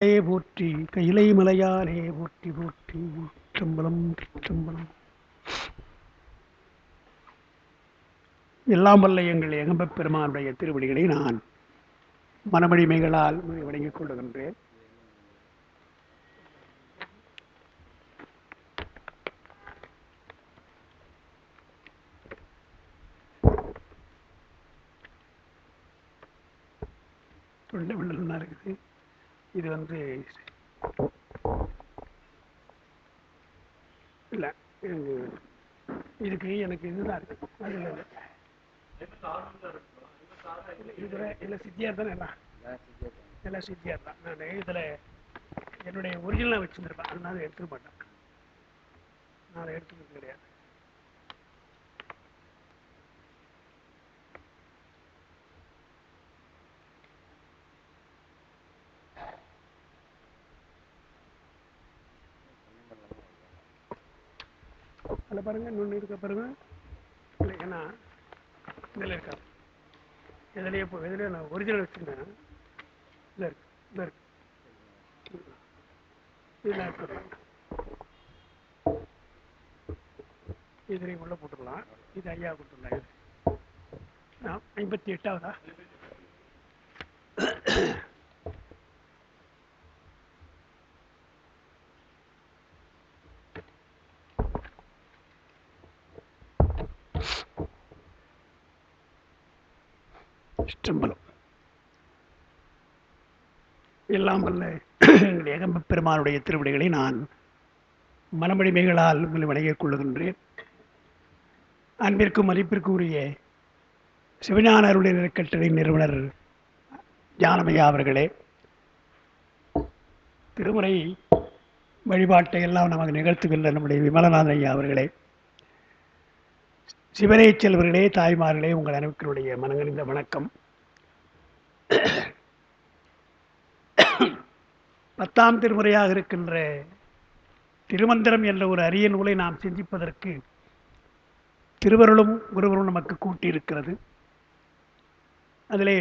போற்றி கையிலை மலையானே போற்றி போற்றி திருச்சம்பலம் திருச்சம்பலம். எல்லாம் வல்ல எங்கள் ஏகம்பப் பெருமானுடைய திருவடிகளை நான் மனமடிமைகளால் வணங்கிக் கொள்ளுகின்றேன். தொண்டை மண்டலம் இருக்குது. இது இல்லை, இதுக்கு எனக்கு இதுதான் இருக்கு. அதில் இதில் சித்தியார் தானே, எல்லாம் சித்தியார் தான். நான் இதில் என்னுடைய ஒரிஜினலாக வச்சுருப்பேன், அதனால எடுத்துக்க மாட்டேன். நான் எடுத்துக்கிறது கிடையாது. அதில் பாருங்க, இன்னொன்று இருக்க பாருங்க. இல்லை, ஏன்னா இதில் இருக்காது. இதுலேயே இதுலேயே நான் ஒரிஜினல் வச்சுருந்தேன். இதில் இருக்கு, இதில் இருக்கு. இதில் எடுத்துடலாம், இதுலேயும் உள்ள போட்டுடலாம். இது ஐயா கொடுத்துடலாம். இது நான் 58ஆவதா? சிற்றம்பலம். எல்லாம் வல்ல ஏகம்பப் பெருமானுடைய திருவிடைகளை நான் மனமடிமைகளால் உங்களை வணங்கிக் கொள்ளுகின்றேன். அன்பிற்கும் மதிப்பிற்கும் உரிய சிவஞான அருளை நிலைக்கட்டளை நிறுவனர் ஞானமையா அவர்களே, திருமுறை வழிபாட்டை எல்லாம் நமக்கு நிகழ்த்துகின்ற நம்முடைய விமலநாதன் ஐயா அவர்களே, சிவனே செல்வர்களே, தாய்மார்களே, உங்கள் அனைவருடைய மனங்கணிந்த வணக்கம். 10ஆம் திருமுறையாக இருக்கின்ற திருமந்திரம் என்ற ஒரு அரிய நூலை நாம் சிந்திப்பதற்கு திருவருளும் குருவரும் நமக்கு கூட்டியிருக்கிறது. அதிலே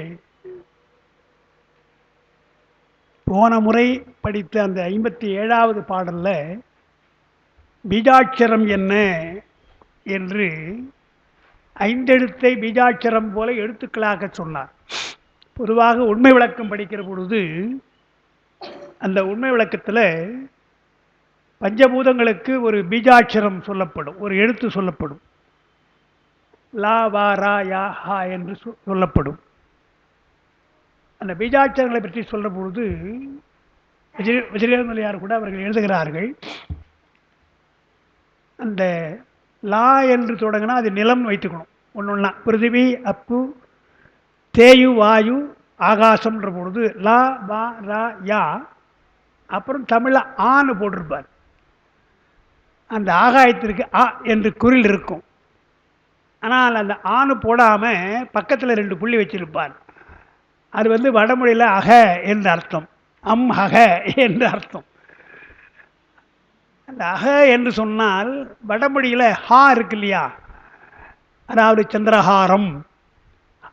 போன முறை படித்த அந்த 57வது பாடல்ல பீஜாட்சரம் என்ன என்று 5 எழுத்தை பீஜாட்சரம் போல எழுத்துக்களாக சொன்னார். பொதுவாக உண்மை விளக்கம் படிக்கிற பொழுது அந்த உண்மை விளக்கத்தில் பஞ்சபூதங்களுக்கு ஒரு பீஜாட்சரம் சொல்லப்படும், ஒரு எழுத்து சொல்லப்படும். லா வா ரா யா ஹா என்று சொல்லப்படும். அந்த பீஜாட்சரங்களை பற்றி சொல்ற பொழுது விஜயமலையார் கூட அவர்கள் எழுதுகிறார்கள், அந்த லா என்று தொடங்கினா அது நிலம் வைத்துக்கணும். ஒன்று ஒன்றா பிருத்திவி, அப்பு, தேயு, வாயு, ஆகாசம்ன்ற பொழுது லா வா ரா யா. அப்புறம் தமிழில் ஆன்னு போட்டிருப்பார். அந்த ஆகாயத்திற்கு ஆ என்று குரில் இருக்கும். ஆனால் அந்த ஆணு போடாமல் பக்கத்தில் 2 புள்ளி வச்சிருப்பார். அது வடமொழியில் அக என்று அர்த்தம், ஹக என்று அர்த்தம். அந்த அக என்று சொன்னால் வடமொழியில் ஹா இருக்கு இல்லையா, அதாவது சந்திரஹாரம்,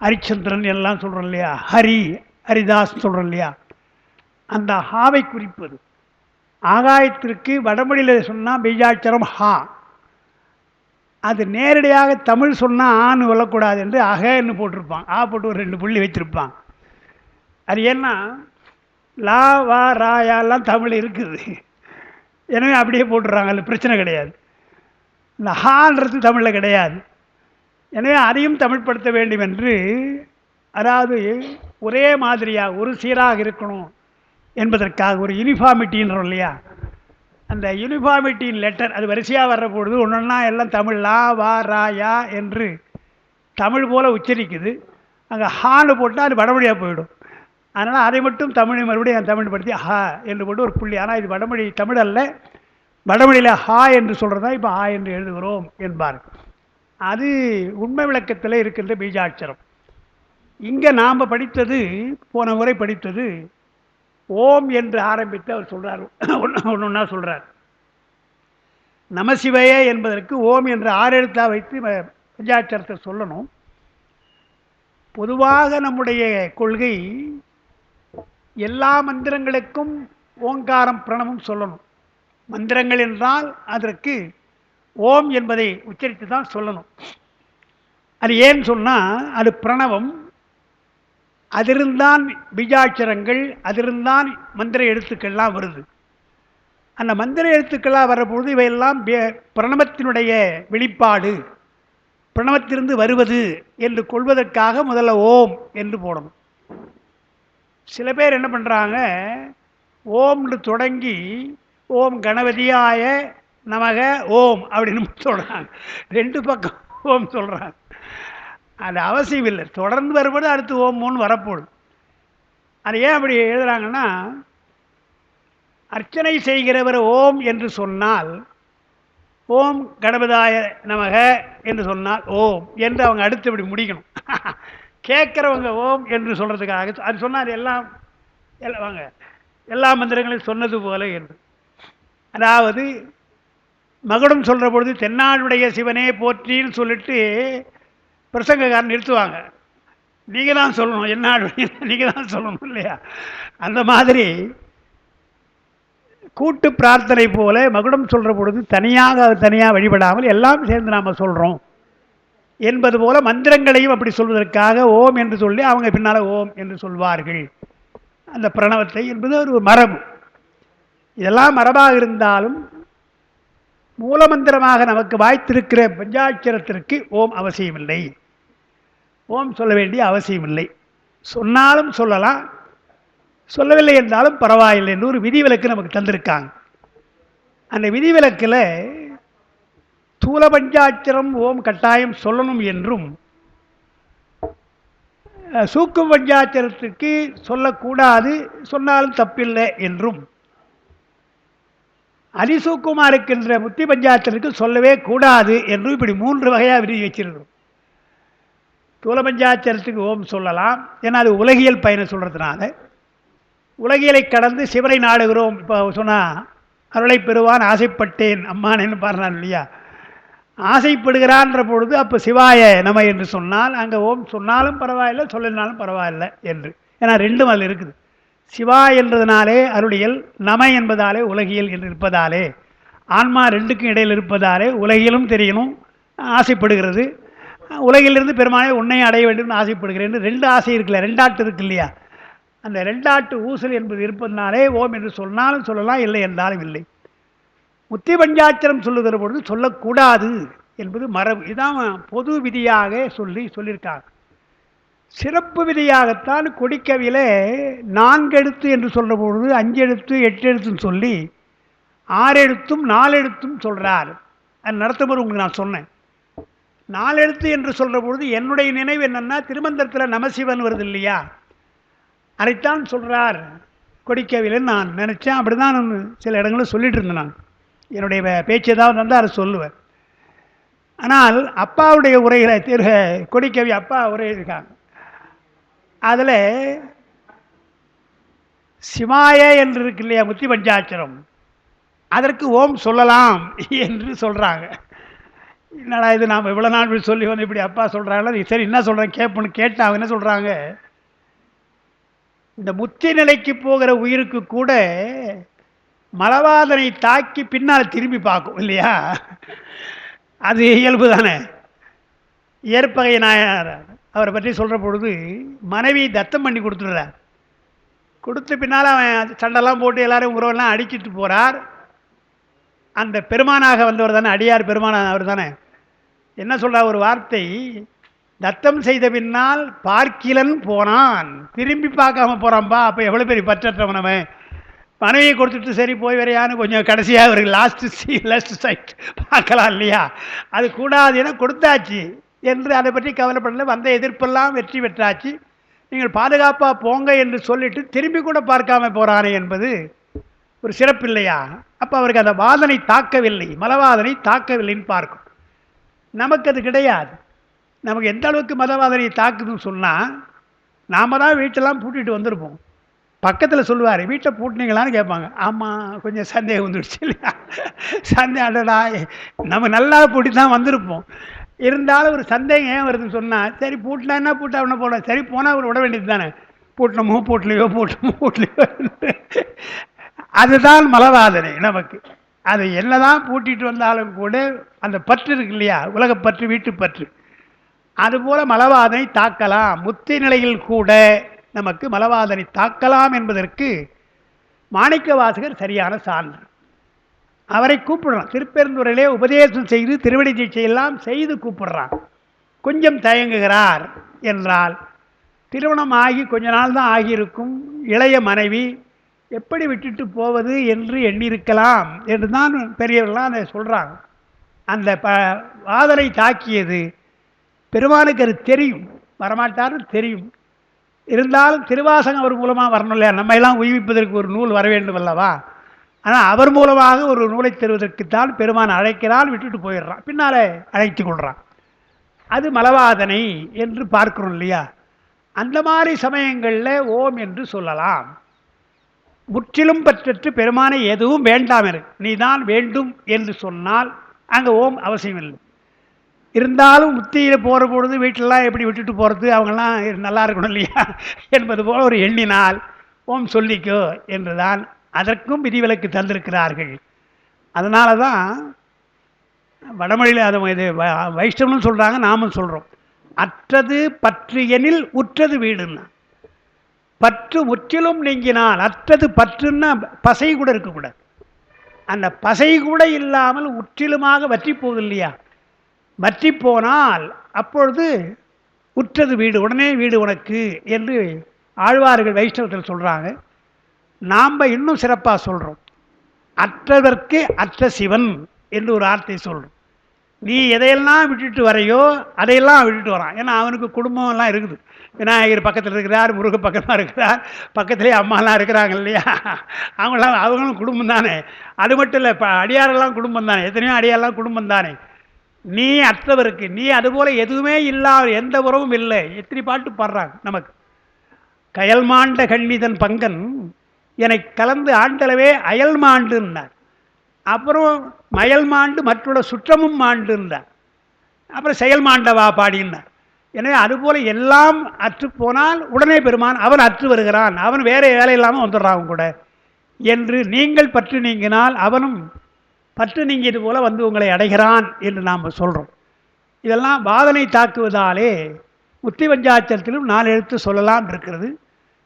ஹரிச்சந்திரன் எல்லாம் சொல்கிறோம் இல்லையா, ஹரிதாஸ் சொல்கிறோம் இல்லையா, அந்த ஹாவை குறிப்பது. ஆகாயத்திற்கு வடமொழியில் சொன்னால் பீஜாட்சரம் ஹா. அது நேரடியாக தமிழ் சொன்னால் ஆன்னு சொல்லக்கூடாது என்று அகன்னு போட்டிருப்பான். ஆ போட்டு ஒரு 2 புள்ளி வச்சிருப்பான். அது ஏன்னா லா வா ராயாலாம் தமிழ் இருக்குது, எனவே அப்படியே போட்டுடுறாங்க, அது பிரச்சனை கிடையாது. இந்த ஹான்றது தமிழில் கிடையாது, எனவே அதையும் தமிழ்படுத்த வேண்டும் என்று, அதாவது ஒரே மாதிரியாக ஒரு சீராக இருக்கணும் என்பதற்காக ஒரு யூனிஃபார்மிட்டின்றோம் இல்லையா, அந்த யூனிஃபார்மிட்டியின் லெட்டர் அது வரிசையாக வர்ற பொழுது ஒன்றொன்னா எல்லாம் தமிழ் லா வா ரா யா என்று தமிழ் போல் உச்சரிக்குது. அங்கே ஹான்னு போட்டால் அது வடமொழியாக போயிடும். அதனால் அதை மட்டும் தமிழை மறுபடியும் தமிழ்படுத்தி ஹா என்று போட்டு ஒரு புள்ளி. ஆனால் இது வடமொழி தமிழ் அல்ல, வடமொழியில் ஹா என்று சொல்கிறதா இப்போ ஹா என்று எழுதுகிறோம் என்பார். அது உண்மை விளக்கத்தில் இருக்கின்ற பீஜாட்சரம். இங்கே நாம் படித்தது, போன முறை படித்தது ஓம் என்று ஆரம்பித்து அவர் சொல்கிறார், ஒன்றா சொல்கிறார். நமசிவய என்பதற்கு ஓம் என்று 6 எழுத்தாக வைத்து பஞ்சாட்சரத்தை சொல்லணும். பொதுவாக நம்முடைய கொள்கை எல்லா மந்திரங்களுக்கும் ஓங்காரம் பிரணவம் சொல்லணும். மந்திரங்கள் என்றால் அதற்கு ஓம் என்பதை உச்சரித்து தான் சொல்லணும். அது ஏன்னு சொன்னால் அது பிரணவம், அதிருந்தான் பீஜாட்சரங்கள், அதிருந்தான் மந்திர எழுத்துக்கள்லாம் வருது. அந்த மந்திர எழுத்துக்களாக வரப்பொழுது இவையெல்லாம் பிரணவத்தினுடைய வெளிப்பாடு, பிரணவத்திலிருந்து வருவது என்று கொள்வதற்காக முதல்ல ஓம் என்று போடணும். சில பேர் என்ன பண்ணுறாங்க, ஓம்னு தொடங்கி ஓம் கணபதியாய நமக ஓம் அப்படின்னு சொல்கிறாங்க. ரெண்டு பக்கம் ஓம் சொல்கிறாங்க. அது அவசியம் இல்லை. தொடர்ந்து வரும்போது அடுத்து ஓம் ஓம்னு வரப்போகுது. அது ஏன் அப்படி எழுதுறாங்கன்னா, அர்ச்சனை செய்கிறவர் ஓம் என்று சொன்னால், ஓம் கணபதாய நமக என்று சொன்னால் ஓம் என்று அவங்க அடுத்து இப்படி முடிக்கணும். கேட்குறவங்க ஓம் என்று சொல்கிறதுக்காக அது சொன்னால் அது எல்லாம் வாங்க எல்லா மந்திரங்களையும் சொன்னது போல என்று. அதாவது மகுடம் சொல்கிற பொழுது தென்னாடுடைய சிவனே போற்றின்னு சொல்லிட்டு பிரசங்கக்காரன் நிறுத்துவாங்க. நீங்கள் தான் சொல்லணும், என்னாடுடைய நீங்கள் தான் சொல்லணும் இல்லையா? அந்த மாதிரி கூட்டு பிரார்த்தனை போல மகுடம் சொல்கிற பொழுது தனியாக வழிபடாமல் எல்லாம் சேர்ந்து நாம் சொல்கிறோம் என்பது போல மந்திரங்களையும் அப்படி சொல்வதற்காக ஓம் என்று சொல்லி அவங்க பின்னால் ஓம் என்று சொல்வார்கள். அந்த பிரணவத்தை என்பது ஒரு மரபு. இதெல்லாம் மரபாக இருந்தாலும் மூலமந்திரமாக நமக்கு வாய்த்திருக்கிற பஞ்சாட்சரத்திற்கு ஓம் அவசியமில்லை, ஓம் சொல்ல வேண்டிய அவசியமில்லை. சொன்னாலும் சொல்லலாம், சொல்லவில்லை என்றாலும் பரவாயில்லை என்று ஒரு விதிவிலக்கு நமக்கு தந்திருக்காங்க. அந்த விதிவிலக்கில் ஸ்தூல பஞ்சாட்சரம் ஓம் கட்டாயம் சொல்லணும் என்றும், சூக்கும் பஞ்சாட்சரத்துக்கு சொல்லக்கூடாது, சொன்னாலும் தப்பில்லை என்றும், அதிசூக்குமாக இருக்கின்ற முத்தி பஞ்சாட்சரத்துக்கு சொல்லவே கூடாது என்றும் இப்படி 3 வகையாக விதி வச்சிருக்கிறோம். ஸ்தூல பஞ்சாட்சரத்துக்கு ஓம் சொல்லலாம், ஏன்னா அது உலகியல் பயனை சொல்கிறதுனால. உலகியலை கடந்து சிவனை நாடுகிறோம். இப்போ சொன்னால் அருளை பெறுவான் ஆசைப்பட்டேன் அம்மானேன்னு பாடுறான் இல்லையா? ஆசைப்படுகிறான்ற பொழுது அப்போ சிவாய நம என்று சொன்னால் அங்கே ஓம் சொன்னாலும் பரவாயில்லை, சொல்லினாலும் பரவாயில்லை என்று. ஏன்னா ரெண்டும் அதில் இருக்குது. சிவா என்றதுனாலே அருளியல், நம என்பதாலே உலகியல் என்று இருப்பதாலே, ஆன்மா ரெண்டுக்கும் இடையில் இருப்பதாலே உலகியலும் தெரியணும், ஆசைப்படுகிறது. உலகிலிருந்து பெருமானே உன்னை அடைய வேண்டும் ஆசைப்படுகிறேன். 2 ஆசை இருக்குல்ல, 2 ஆட்டு இருக்கு இல்லையா? அந்த 2 ஆட்டு ஊசல் என்பது இருப்பதனாலே ஓம் என்று சொன்னாலும் சொல்லலாம், இல்லை என்றாலும் இல்லை. முத்தி பஞ்சாட்சரம் சொல்லுகிற பொழுது சொல்லக்கூடாது என்பது மரபு. இதான் பொது விதியாக சொல்லியிருக்காங்க. சிறப்பு விதியாகத்தான் கொடிக்கவியில் 4 எழுத்து என்று சொல்கிற பொழுது 5 எழுத்து 8 எழுத்துன்னு சொல்லி 6 எழுத்தும் 4 எழுத்தும் சொல்கிறார். அது நடத்தும்போது உங்களுக்கு நான் சொன்னேன். 4 எழுத்து என்று சொல்கிற பொழுது என்னுடைய நினைவு என்னென்னா, திருமந்திரத்தில் நமசிவன் வருது இல்லையா, அதைத்தான் சொல்கிறார் கொடிக்கவில்லைன்னு நான் நினச்சேன். அப்படி தான் நான் சில இடங்களில் சொல்லிகிட்டு இருந்தேன். நான் என்னுடைய பேச்சு ஏதாவது வந்தால் அதை சொல்லுவேன். ஆனால் அப்பாவுடைய உரையில் கொடிக்கவி அப்பா உரை இருக்காங்க. அதில் சிவாய என்று இருக்கு இல்லையா முத்தி பஞ்சாட்சரம், அதற்கு ஓம் சொல்லலாம் என்று சொல்கிறாங்க. என்னடா இது, நாம் இவ்வளோ நாள் சொல்லி வந்து இப்படி அப்பா சொல்கிறாங்களா, சரி என்ன சொல்கிறேன் கேட்போன்னு கேட்டு அவங்க என்ன சொல்கிறாங்க, இந்த முத்தி நிலைக்கு போகிற உயிருக்கு கூட மலவாதனை தாக்கி பின்னால் திரும்பி பார்க்கும் இல்லையா? அது இயல்பு தானே. ஏற்பகை நாயனார் அவரை பற்றி சொல்கிற பொழுது மனைவி தத்தம் பண்ணி கொடுத்துடுறார். கொடுத்த பின்னால் அவன் சண்டெல்லாம் போட்டு எல்லாரும் உறவெல்லாம் அடிச்சிட்டு போகிறார். அந்த பெருமானாக வந்தவர் தானே, அடியார் பெருமானாக அவர் தானே. என்ன சொல்கிறார் ஒரு வார்த்தை, தத்தம் செய்த பின்னால் பார்க்கிலன் போனான், திரும்பி பார்க்காம போகிறான்பா. அப்போ எவ்வளோ பெரிய பற்றற்றவனவன். மனைவியை கொடுத்துட்டு சரி போய் வரையான்னு கொஞ்சம் கடைசியாக ஒரு லாஸ்ட் சைட் பார்க்கலாம் இல்லையா? அது கூடாது என கொடுத்தாச்சு என்று அதை பற்றி கவலைப்படல. வந்த எதிர்ப்பெல்லாம் வெற்றி பெற்றாச்சு, நீங்கள் பாதுகாப்பாக போங்க என்று சொல்லிட்டு திரும்பி கூட பார்க்காம போகிறானே என்பது ஒரு சிறப்பு இல்லையா? அப்போ அவருக்கு அந்த வாதனை தாக்கவில்லை, மலவாதனை தாக்கவில்லைன்னு பார்க்கும். நமக்கு அது கிடையாது. நமக்கு எந்த அளவுக்கு மதவாதனை தாக்குதுன்னு சொன்னால், நாம் தான் வீட்டெல்லாம் பூட்டிட்டு வந்திருப்போம். பக்கத்தில் சொல்லுவார், வீட்டை பூட்டினீங்களான்னு கேட்பாங்க. ஆமாம், கொஞ்சம் சந்தேகம் வந்துடுச்சு இல்லையா? சந்தேகம்டா, நம்ம நல்லா பூட்டி தான் வந்திருப்போம். இருந்தாலும் ஒரு சந்தேகம் ஏன் வருதுன்னு சொன்னால், சரி பூட்டினா என்ன, பூட்டா ஒன்று போட, சரி போனால் அவர் விட வேண்டியது தானே. பூட்டணுமோ பூட்டலையோ அதுதான் மலவாதனை நமக்கு. அது என்னதான் பூட்டிட்டு வந்தாலும் கூட அந்த பற்று இருக்கு இல்லையா, உலகப்பற்று, வீட்டுப்பற்று, அதுபோல மலவாதனை தாக்கலாம். முத்தி நிலையில் கூட நமக்கு மலவாதனை தாக்கலாம் என்பதற்கு மாணிக்க வாசகர் சரியான சான்று. அவரை கூப்பிடுறான், திருப்பெருந்துறையிலே உபதேசம் செய்து திருவடி தீட்சையெல்லாம் செய்து கூப்பிடுறான். கொஞ்சம் தயங்குகிறார் என்றால், திருமணம் ஆகி கொஞ்ச நாள் தான் ஆகியிருக்கும், இளைய மனைவி, எப்படி விட்டுட்டு போவது என்று எண்ணியிருக்கலாம் என்று தான் பெரியவர்கள்லாம் அதை சொல்கிறாங்க. அந்த வாதனை தாக்கியது பெருமானுக்கு அது தெரியும், வரமாட்டாருன்னு தெரியும். இருந்தாலும் திருவாசகம் அவர் மூலமாக வரணும் இல்லையா, நம்ம எல்லாம் உய்விப்பதற்கு ஒரு நூல் வர வேண்டும் அல்லவா. ஆனால் அவர் மூலமாக ஒரு நூலை தருவதற்குத்தான் பெருமான் அழைக்கிறான், விட்டுட்டு போயிடுறான், பின்னால் அழைத்து கொள்கிறான். அது மலவாதனை என்று பார்க்கிறோம் இல்லையா. அந்த மாதிரி சமயங்களில் ஓம் என்று சொல்லலாம். முற்றிலும் பற்றற்று பெருமானை எதுவும் வேண்டாம் எனக்கு, நீ தான் வேண்டும் என்று சொன்னால் அங்கே ஓம் அவசியம் இல்லை. இருந்தாலும் முத்தியில் போகிற பொழுது வீட்டிலலாம் எப்படி விட்டுட்டு போகிறது, அவங்கெல்லாம் நல்லா இருக்கணும் இல்லையா என்பது போல் ஒரு எண்ணினால் ஓம் சொல்லிக்கோ என்று தான் அதற்கும் விதிவிலக்கு தந்திருக்கிறார்கள். அதனால தான் வடமொழியில் அதை இது வைஷ்ணவனும் சொல்கிறாங்க, நாமும் சொல்கிறோம். அற்றது பற்று எனில் உற்றது வீடுன்னா, பற்று முற்றிலும் நீங்கினால், அற்றது பற்றுன்னா பசை கூட இருக்கக்கூடாது. அந்த பசை கூட இல்லாமல் முற்றிலுமாக வற்றி போகுது இல்லையா, வற்றி போனால் அப்பொழுது உற்றது வீடு, உடனே வீடு உனக்கு என்று ஆழ்வார்கள் வைஷ்ணவத்தில் சொல்கிறாங்க. நாம் இன்னும் சிறப்பாக சொல்கிறோம், அற்றதற்கு அற்ற சிவன் என்று ஒரு வார்த்தை சொல்கிறோம். நீ எதையெல்லாம் விட்டுட்டு வரையோ அதையெல்லாம் விட்டுட்டு வரான். ஏன்னா அவனுக்கு குடும்பம் எல்லாம் இருக்குது. விநாயகர் பக்கத்தில் இருக்கிறார், முருகன் பக்கமாக இருக்கிறார், பக்கத்துலேயே அம்மாலாம் இருக்கிறாங்க இல்லையா, அவங்களும் குடும்பம் தானே. அது மட்டும் இல்லை, இப்போ அடியாரெல்லாம் குடும்பம் தானே, எத்தனையோ அடியாரெல்லாம் குடும்பம் தானே. நீ அற்றவருக்கு, நீ அதுபோல் எதுவுமே இல்லாத, எந்த உறவும் இல்லை. எத்தனை பாட்டு பாடுறாங்க நமக்கு. கயல் மாண்ட கண்ணிதன் பங்கன் என்னை கலந்து ஆண்டளவே அயல் மாண்டுன்னார். அப்புறம் மயல் மாண்டு மற்றோட சுற்றமும் மாண்டுன்னார். அப்புறம் செயல் மாண்டவா பாடினார். எனவே அதுபோல் எல்லாம் அற்று போனால் உடனே பெருமான் அவன் அற்று வருகிறான், அவன் வேற வேலை இல்லாமல் வந்துடுறான் கூட என்று நீங்கள் பற்று நீங்கினால் அவனும் பற்று நீங்கியது போல வந்து உங்களை அடைகிறான் என்று நாம் சொல்கிறோம். இதெல்லாம் வாதனை தாக்குவதாலே முத்தி பஞ்சாட்சரத்திலும் 4 எழுத்து சொல்லலாம் இருக்கிறது.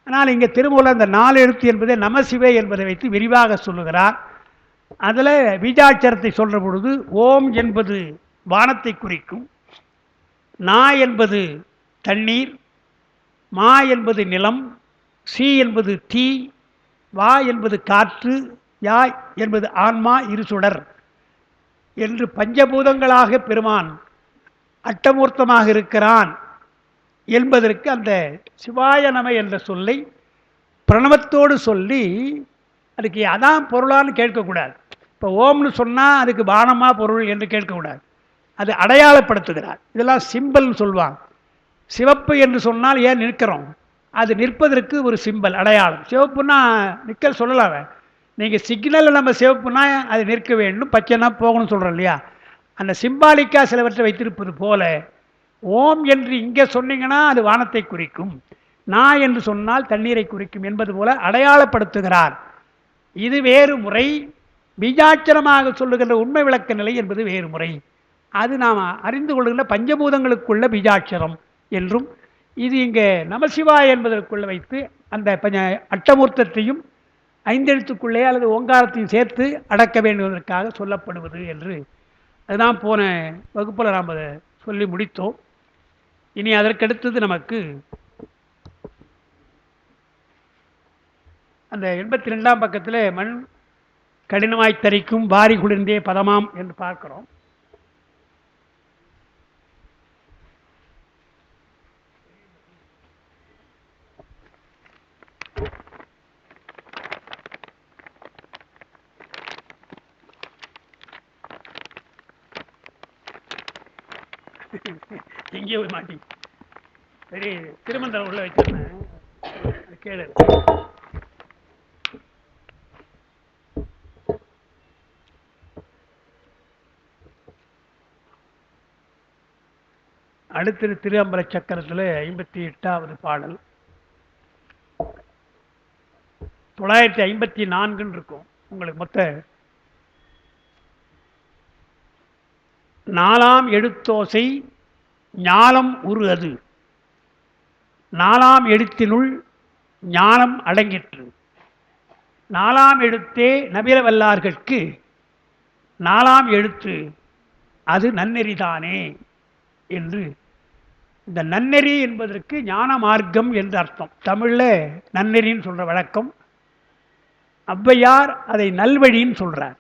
ஆனால் இங்கே திருமூலர் அந்த 4 எழுத்து என்பதை நமசிவே என்பதை வைத்து விரிவாக சொல்லுகிறார். அதில் பீஜாட்சரத்தை சொல்கிற பொழுது ஓம் என்பது வானத்தை குறிக்கும், நா என்பது தண்ணீர், மா என்பது நிலம், சி என்பது தீ, வா என்பது காற்று, யா என்பது ஆன்மா, இருசுடர் என்று பஞ்சபூதங்களாக பெருமான் அட்டமூர்த்தமாக இருக்கிறான் என்பதற்கு அந்த சிவாய நம என்ற சொல்லை பிரணவத்தோடு சொல்லி, அதுக்கு அதான் பொருளான்னு கேட்கக்கூடாது. இப்போ ஓம்னு சொன்னால் அதுக்கு பானமா பொருள் என்று கேட்கக்கூடாது, அது அடையாளப்படுத்துகிறார். இதெல்லாம் சிம்பல்னு சொல்லுவாங்க. சிவப்பு என்று சொன்னால் ஏன் நிற்கிறோம், அது நிற்பதற்கு ஒரு சிம்பல், அடையாளம். சிவப்புன்னா நிற்க சொல்லலாம். நீங்கள் சிக்னலில் நம்ம சிவப்புனா அது நிற்க வேண்டும், பச்சைனா போகணும்னு சொல்கிறோம் இல்லையா. அந்த சிம்பாலிக்காக சிலவற்றை வைத்திருப்பது போல ஓம் என்று இங்கே சொன்னீங்கன்னா அது வானத்தை குறிக்கும், நான் என்று சொன்னால் தண்ணீரை குறிக்கும் என்பது போல அடையாளப்படுத்துகிறார். இது வேறு முறை. பீஜாட்சரமாக சொல்லுகின்ற உண்மை விளக்க நிலை என்பது வேறு முறை. அது நாம் அறிந்து கொள்கின்ற பஞ்சபூதங்களுக்குள்ள பீஜாட்சரம் என்றும், இது இங்கே நமசிவாய் என்பதற்குள்ள வைத்து அந்த அட்டமூர்த்தத்தையும் 5 எழுத்துக்குள்ளே அல்லது ஓங்காரத்தையும் சேர்த்து அடக்க வேண்டுவதற்காக சொல்லப்படுவது என்று அதுதான் போன வகுப்பில் நாம் அதை சொல்லி முடித்தோம். இனி அதற்கடுத்தது நமக்கு அந்த 82ஆம் பக்கத்தில் மண் கடினமாய் தரிக்கும் வாரி குளிர்ந்தே பதமாம் என்று பார்க்கிறோம். எங்கேயோ மாட்டி பெரிய திருமந்திரம் உள்ள வச்சிருந்தேன், கேளு. அடுத்த திருஅம்பல சக்கரத்தில் 58வது பாடல். 954 இருக்கும் உங்களுக்கு. மொத்த 4ஆம் எழுத்தோசை ஞாலம் உரு அது, 4ஆம் எழுத்தினுள் ஞானம் அடங்கிற்று. 4ஆம் எழுத்தே நபில வல்லார்கட்கு 4ஆம் எழுத்து அது நன்னெறிதானே என்று. இந்த நன்னெறி என்பதற்கு ஞான மார்க்கம் என்று அர்த்தம். தமிழில் நன்னெறின்னு சொல்கிற வழக்கம். ஔவையார் அதை நல்வழின்னு சொல்கிறார்.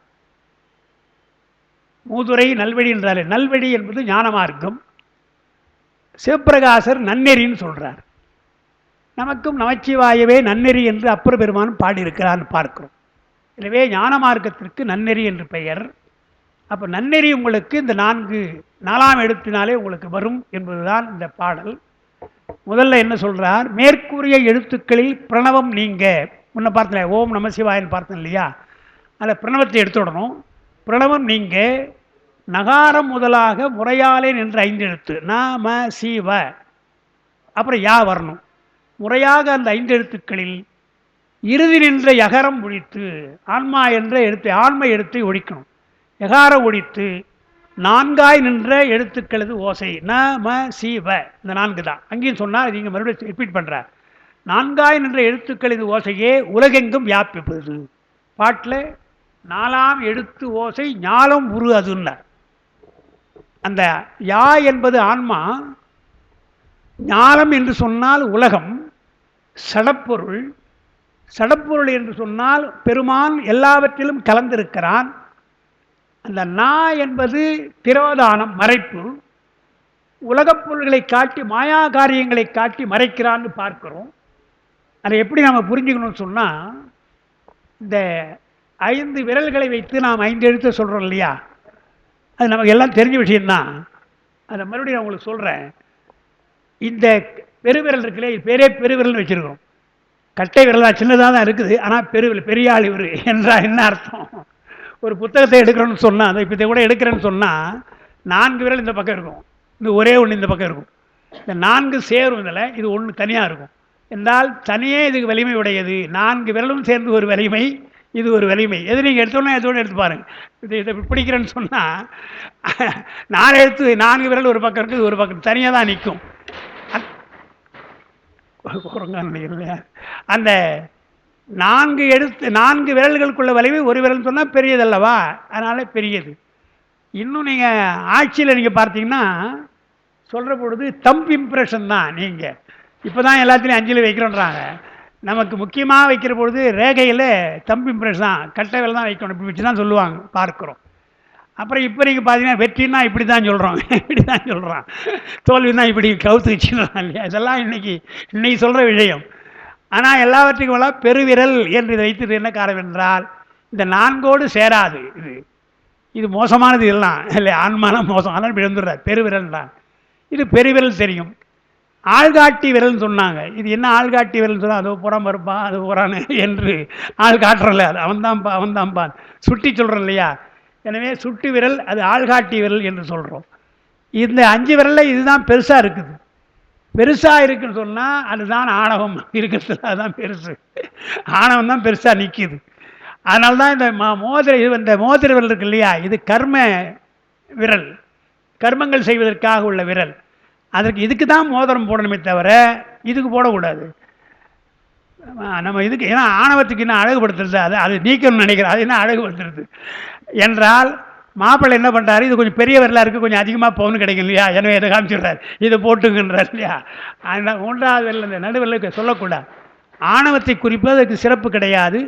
மூதுரை நல்வழி என்றாலே நல்வழி என்பது ஞான மார்க்கம். சிவப்பிரகாசர் நன்னெறின்னு சொல்கிறார். நமக்கும் நமச்சிவாயவே நன்னெறி என்று அப்பர் பெருமான் பாடியிருக்கிறான்னு பார்க்கிறோம். எனவே ஞான மார்க்கத்திற்கு நன்னெறி என்று பெயர். அப்போ நன்னெறி உங்களுக்கு இந்த 4ஆம் எழுத்தினாலே உங்களுக்கு வரும் என்பதுதான் இந்த பாடல். முதல்ல என்ன சொல்றார்? மேற்கூறிய எழுத்துக்களில் பிரணவம் நீங்க. முன்ன பார்த்தல ஓம் நம சிவாயன்னு பார்த்தேன் இல்லையா? அதில் பிரணவத்தை எடுத்துடணும். பிரணவம் நீங்க நகாரம் முதலாக முறையாலே நின்ற 5 எழுத்து நாம சிவ, அப்புறம் யா வரணும். முறையாக அந்த 5 எழுத்துக்களில் இறுதி நின்ற யகரம் ஒழித்து, ஆன்மா என்ற எழுத்தை ஆன்மை எழுத்தை ஒழிக்கணும். யகார ஒழித்து 4ஆய் நின்ற எழுத்துக்களது ஓசை ந ம சிவ, இந்த 4 தான். அங்கேயும் சொன்னால் நீங்கள் மறுபடியும் ரிப்பீட் பண்ணுறார். 4ஆய் நின்ற எழுத்துக்களது ஓசையே உலகெங்கும் வியாபிப்பது. பாட்டில் 4ஆம் எழுத்து ஓசை ஞாலம் உரு அதுன்னார். அந்த யா என்பது ஆன்மா, ஞாலம் என்று சொன்னால் உலகம், சடப்பொருள். சடப்பொருள் என்று சொன்னால் பெருமான் எல்லாவற்றிலும் கலந்திருக்கிறான். அந்த நா என்பது திரோதானம், மறைப்பு. உலகப் பொருள்களை காட்டி மாயா காரியங்களை காட்டி மறைக்கிறான்னு பார்க்கிறோம். அதை எப்படி நாம் புரிஞ்சுக்கணும்னு சொன்னால், இந்த 5 விரல்களை வைத்து நாம் 5 எழுத்து சொல்கிறோம் இல்லையா? அது நமக்கு எல்லாம் தெரிஞ்ச விஷயம்தான். அதை மறுபடியும் நான் உங்களுக்கு சொல்கிறேன். இந்த பெருவிரல் இருக்குல்ல, பேரே பெருவிரல்னு வச்சுருக்கோம். கட்டை விரலாக சின்னதாக தான் இருக்குது, ஆனால் பெருவிரல், பெரிய ஆள் இவர் என்றால் என்ன அர்த்தம்? ஒரு புத்தகத்தை எடுக்கிறோன்னு சொன்னால், அதை இப்போ இதை கூட எடுக்கிறேன்னு சொன்னால் 4 விரல் இந்த பக்கம் இருக்கும், இந்த ஒரே ஒன்று இந்த பக்கம் இருக்கும். இந்த 4 சேரும் இதில், இது ஒன்று தனியாக இருக்கும் என்றால் தனியே இதுக்கு வலிமை உடையது. 4 விரலும் சேர்ந்து ஒரு வலிமை, இது ஒரு வலிமை. எது நீங்கள் எடுத்தோன்னா எதோடு எடுத்து பாருங்கள். இதை பிடிக்கிறேன்னு சொன்னால் 4 எழுத்து 4 விரல் ஒரு பக்கம் இருக்குது, ஒரு பக்கம் தனியாக தான் நிற்கும். அந்த 4 எழுத்து 4 விரல்களுக்குள்ள வலிமை ஒரு விரல் சொன்னால் பெரியதல்லவா, அதனால பெரியது. இன்னும் நீங்கள் ஆட்சியில் நீங்கள் பார்த்தீங்கன்னா சொல்கிற பொழுது தம்ப் இம்ப்ரெஷன் தான். நீங்கள் இப்போ தான் எல்லாத்துலேயும் அஞ்சலி வைக்கிறோன்றாங்க. நமக்கு முக்கியமாக வைக்கிற பொழுது ரேகையில் தம்ப் இம்ப்ரெஷன் தான், கட்டை விரல் தான் வைக்கணும், இப்படி வச்சு தான் சொல்லுவாங்க, பார்க்குறோம். அப்புறம் இப்போ நீங்கள் பார்த்தீங்கன்னா வெற்றின்னா இப்படி தான் சொல்கிறோம், இப்படி தான் சொல்கிறான். தோல்வின்னா இப்படி கவுத்து வச்சுக்கிறான் இல்லையா? இதெல்லாம் இன்னைக்கு சொல்கிற விஷயம். ஆனால் எல்லாவற்றுக்கும் எல்லாம் பெருவிரல் என்று இதை வைத்தது என்ன காரணம் என்றால், இந்த 4ஓடு சேராது. இது மோசமானது எல்லாம் இல்லை, ஆன்மானம் மோசம், அதனால் விழுந்துடுறார். பெருவிரல் தான் இது. பெருவிரல் தெரியும். ஆள்காட்டி விரல்னு சொன்னாங்க. இது என்ன ஆள்காட்டி விரல்னு சொன்னால், அது புறம் இருப்பான், அது புறான்னு என்று ஆள் காட்டுறல, அது அவன்தான்ப்பா அவன்தான்பான் சுட்டி சொல்கிறோம் இல்லையா? எனவே சுட்டு விரல் அது ஆள்காட்டி விரல் என்று சொல்கிறோம். இந்த 5 விரலில் இதுதான் பெருசாக இருக்குது. பெருசாக இருக்குன்னு சொன்னால் அதுதான் ஆணவம் இருக்கிறது, அதுதான் பெருசு. ஆணவம் தான் பெருசாக நிற்கிது. அதனால தான் இந்த இந்த மோதிர விரல் இருக்கு இல்லையா, இது கர்ம விரல், கர்மங்கள் செய்வதற்காக உள்ள விரல். இதுக்கு தான் மோதிரம் போடணுமே தவிர இதுக்கு போடக்கூடாது. நம்ம இதுக்கு ஏன்னா ஆணவத்துக்கு என்ன அழகுபடுத்துறது, அது நீக்கணும்னு நினைக்கிறேன். அது என்ன அழகுபடுத்துறது என்றால், மாப்பிள்ளை என்ன பண்ணுறாரு, இது கொஞ்சம் பெரிய விரலாக இருக்குது, கொஞ்சம் அதிகமாக பவுன் கிடைக்கும் இல்லையா, எனவே இதை காமிச்சிடுறாரு, இதை போட்டுங்கன்றார் இல்லையா? அந்த 3வது விரல், இந்த நடுவிரலுக்கு சொல்லக்கூடாது. ஆணவத்தை குறிப்பதற்கு சிறப்பு கிடையாது.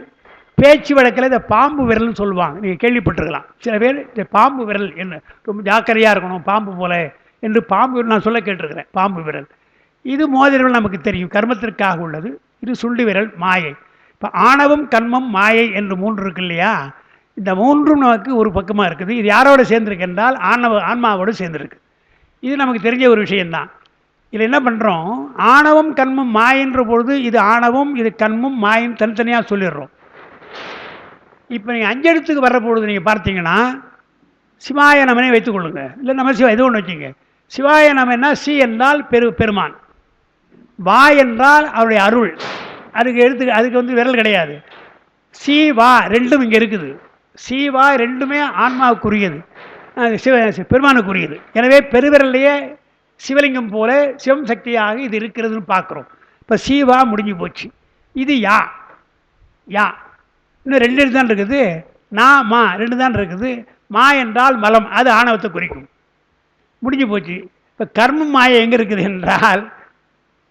பேச்சு வழக்கில் இதை பாம்பு விரல்னு சொல்லுவாங்க, நீங்கள் கேள்விப்பட்டிருக்கலாம். சில பேர் இந்த பாம்பு விரல் என்ன ரொம்ப ஜாக்கிரதையாக இருக்கணும், பாம்பு போல என்று பாம்பு விரல் நான் சொல்ல கேட்டிருக்கிறேன். பாம்பு விரல் இது மோதிரவில் நமக்கு தெரியும், கர்மத்திற்காக உள்ளது. இது சுண்டி விரல் மாயை. இப்போ ஆணவம், கர்மம், மாயை என்று 3 இருக்கு இல்லையா? இந்த 3ம் நமக்கு ஒரு பக்கமாக இருக்குது. இது யாரோடு சேர்ந்துருக்கு என்றால் ஆன்மாவோடு சேர்ந்துருக்கு. இது நமக்கு தெரிஞ்ச ஒரு விஷயந்தான். இதில் என்ன பண்ணுறோம், ஆணவம் கண்மம் மாயின்ற பொழுது இது ஆணவம், இது கண்மம், மாயின் தனித்தனியாக சொல்லிடுறோம். இப்போ நீங்கள் 5 எழுத்துக்கு வர்ற பொழுது நீங்கள் பார்த்தீங்கன்னா, சிவாய நமனே வைத்துக்கொள்ளுங்க, இல்லை நம்ம சிவா எது ஒன்று வச்சுங்க. சிவாய நமன்னா சி என்றால் பெருமான், வா என்றால் அவருடைய அருள். அதுக்கு விரல் கிடையாது. சீவா ரெண்டும் இங்கே இருக்குது. சீவா ரெண்டுமே ஆன்மாவுக்குரியது, பெருமானுக்குரியது. எனவே பெருவிரல்லையே சிவலிங்கம் போல சிவம் சக்தியாக இது இருக்கிறதுன்னு பார்க்குறோம். இப்போ சீவா முடிஞ்சு போச்சு. இது யா. யா இன்னும் ரெண்டு தான் இருக்குது. மா ரெண்டு தான் இருக்குது. மா என்றால் மலம், அது ஆணவத்தை குறிக்கும். முடிஞ்சு போச்சு. இப்போ கர்மம் மாயை எங்கே இருக்குது என்றால்,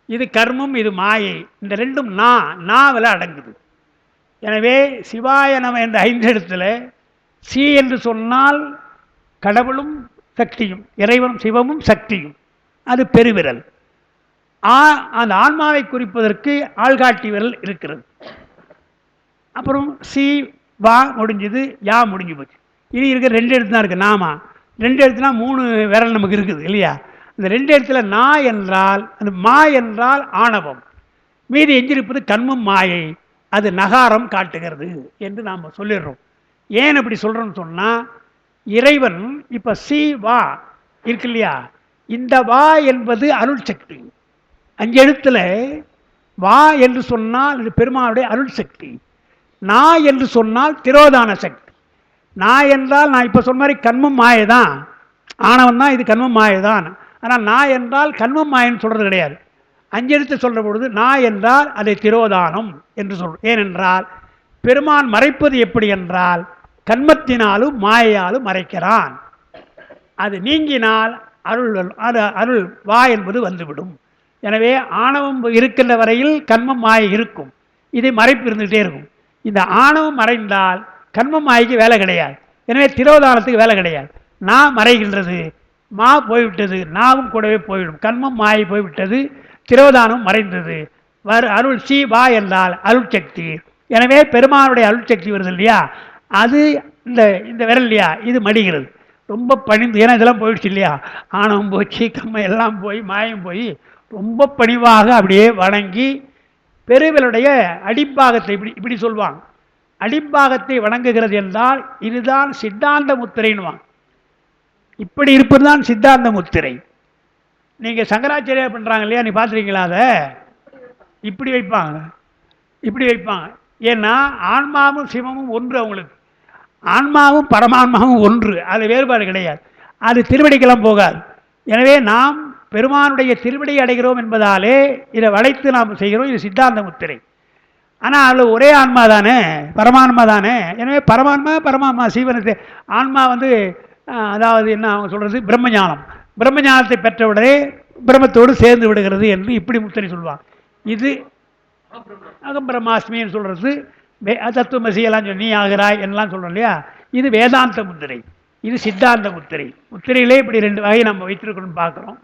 இது கர்மம், இது மாயை. இந்த ரெண்டும் நாவில் அடங்குது. எனவே சிவாய நம என்ற 5 இடத்துல சி என்று சொன்னால் கடவுளும் சக்தியும், இறைவனும் சிவமும் சக்தியும், அது பெருவிரல். அந்த ஆன்மாவை குறிப்பதற்கு ஆள்காட்டி விரல் இருக்கிறது. அப்புறம் சி வா முடிஞ்சது, யா முடிஞ்சு போச்சு. இனி இருக்கிற 2 எழுத்து தான் இருக்குது. நாமா 2 எழுத்துனா 3 விரல் நமக்கு இருக்குது இல்லையா? அந்த 2 எழுத்துல நா என்றால், அந்த மா என்றால் ஆணவம், மீதி எஞ்சிருப்பது கண்மம் மாயை, அது நகாரம் காட்டுகிறது என்று நாம் சொல்லிடுறோம். ஏன் அப்படி சொல்கிறோன்னு சொன்னால், இறைவன் இப்போ சி வா இருக்கு இல்லையா, இந்த வா என்பது அருள் சக்தி. 5 எழுத்துல வா என்று சொன்னால் இது பெருமானுடைய அருள் சக்தி. நா என்று சொன்னால் திரோதான சக்தி. நான் என்றால் நான் இப்போ சொன்ன மாதிரி கண்மம் மாயை தான், ஆணவம் தான், இது கண்மம் மாயை தான். ஆனால் நான் என்றால் கண்மம் மாயன்னு சொல்கிறது கிடையாது. 5 எழுத்து சொல்கிற பொழுது நான் என்றால் அதை திரோதானம் என்று சொல்கிறோம். ஏனென்றால் பெருமான் மறைப்பது எப்படி என்றால், கண்மத்தினாலும் மாயையாலும் மறைக்கிறான். அது நீங்கினால் அருள் வா என்பது வந்துவிடும். எனவே ஆணவம் இருக்கின்ற வரையில் கண்மம் மாயை இருக்கும், இதை மறைப்பு இருந்துகிட்டே இருக்கும். இந்த ஆணவம் மறைந்தால் கண்மம் மாய்க்கு வேலை கிடையாது. எனவே திரோதானத்துக்கு வேலை கிடையாது. நான் மறைகின்றது, மா போய்விட்டது, நாவும் கூடவே போய்விடும். கண்மம் மாயை போய்விட்டது, திரோதானம் மறைந்தது. அருள் சி வா என்றால் அருள் சக்தி. எனவே பெருமானுடைய அருள் சக்தி வருது இல்லையா, அது இந்த விரல் இல்லையா, இது மடிகிறது ரொம்ப பணிந்து. ஏன்னா இதெல்லாம் போயிடுச்சு இல்லையா, ஆணவம் போச்சு, கம்மை எல்லாம் போய் மாயம் போய் ரொம்ப பணிவாக அப்படியே வணங்கி பெருவிரலுடைய அடிப்பாகத்தை இப்படி சொல்வாங்க. அடிப்பாகத்தை வணங்குகிறது என்றால் இதுதான் சித்தாந்த முத்திரைன்னு. இப்படி இருப்பது தான் சித்தாந்த முத்திரை. நீங்கள் சங்கராச்சாரியார் பண்ணுறாங்க இல்லையா, நீ பார்த்துருக்கீங்களா? அதை இப்படி வைப்பாங்க, இப்படி வைப்பாங்க. ஏன்னா ஆன்மாவும் சிவமும் ஒன்று அவங்களுக்கு. ஆன்மாவும் பரமான்மாவும் ஒன்று, அது வேறுபாடு கிடையாது. அது திருவடிக்கெல்லாம் போகாது. எனவே நாம் பெருமானுடைய திருவடி அடைகிறோம் என்பதாலே இதை வளைத்து நாம் செய்கிறோம். இது சித்தாந்த முத்திரை. ஆனால் அதில் ஒரே ஆன்மா தானே, பரமான்மா தானே. எனவே பரமான்மா சீவனத்தை ஆன்மா அதாவது என்ன அவங்க சொல்கிறது, பிரம்மஞானம். பிரம்மஞானத்தை பெற்றவுடனே பிரம்மத்தோடு சேர்ந்து விடுகிறது என்று இப்படி முத்திரை சொல்லுவாங்க. இது அகம் பிரம்மாஸ்மின்னு சொல்கிறது. தத்துவமசி எல்லாம் நீ ஆகிறாய் என்னெல்லாம் சொல்கிறோம் இல்லையா, இது வேதாந்த முத்திரை, இது சித்தாந்த முத்திரை. முத்திரையிலே இப்படி 2 வகை நம்ம வைத்திருக்கணும்னு பார்க்குறோம்.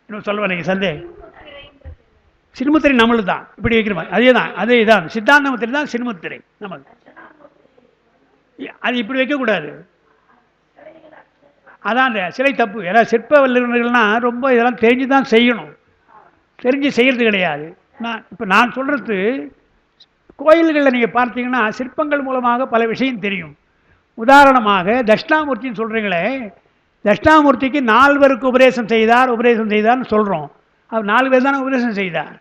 இன்னும் சொல்லுவேன், நீங்கள் சந்தேகம். சின்முத்திரை நம்மளுக்கு தான் இப்படி வைக்கிற மாதிரி, அதே தான் சித்தாந்த முத்திரை தான் சின்முத்திரை நமக்கு. அது இப்படி வைக்கக்கூடாது, அதான் அந்த சிலை தப்பு. ஏன்னா சிற்ப வல்லுநர்கள்னால் ரொம்ப இதெல்லாம் தெரிஞ்சு தான் செய்யணும், தெரிஞ்சு செய்கிறது கிடையாது. நான் சொல்கிறது, கோயில்களில் நீங்கள் பார்த்தீங்கன்னா சிற்பங்கள் மூலமாக பல விஷயம் தெரியும். உதாரணமாக தட்சிணாமூர்த்தின்னு சொல்கிறீங்களே, தட்சிணாமூர்த்திக்கு 4 பேருக்கு உபதேசம் செய்தார்னு சொல்கிறோம். அவர் 4 பேர் தானே உபதேசம் செய்தார்,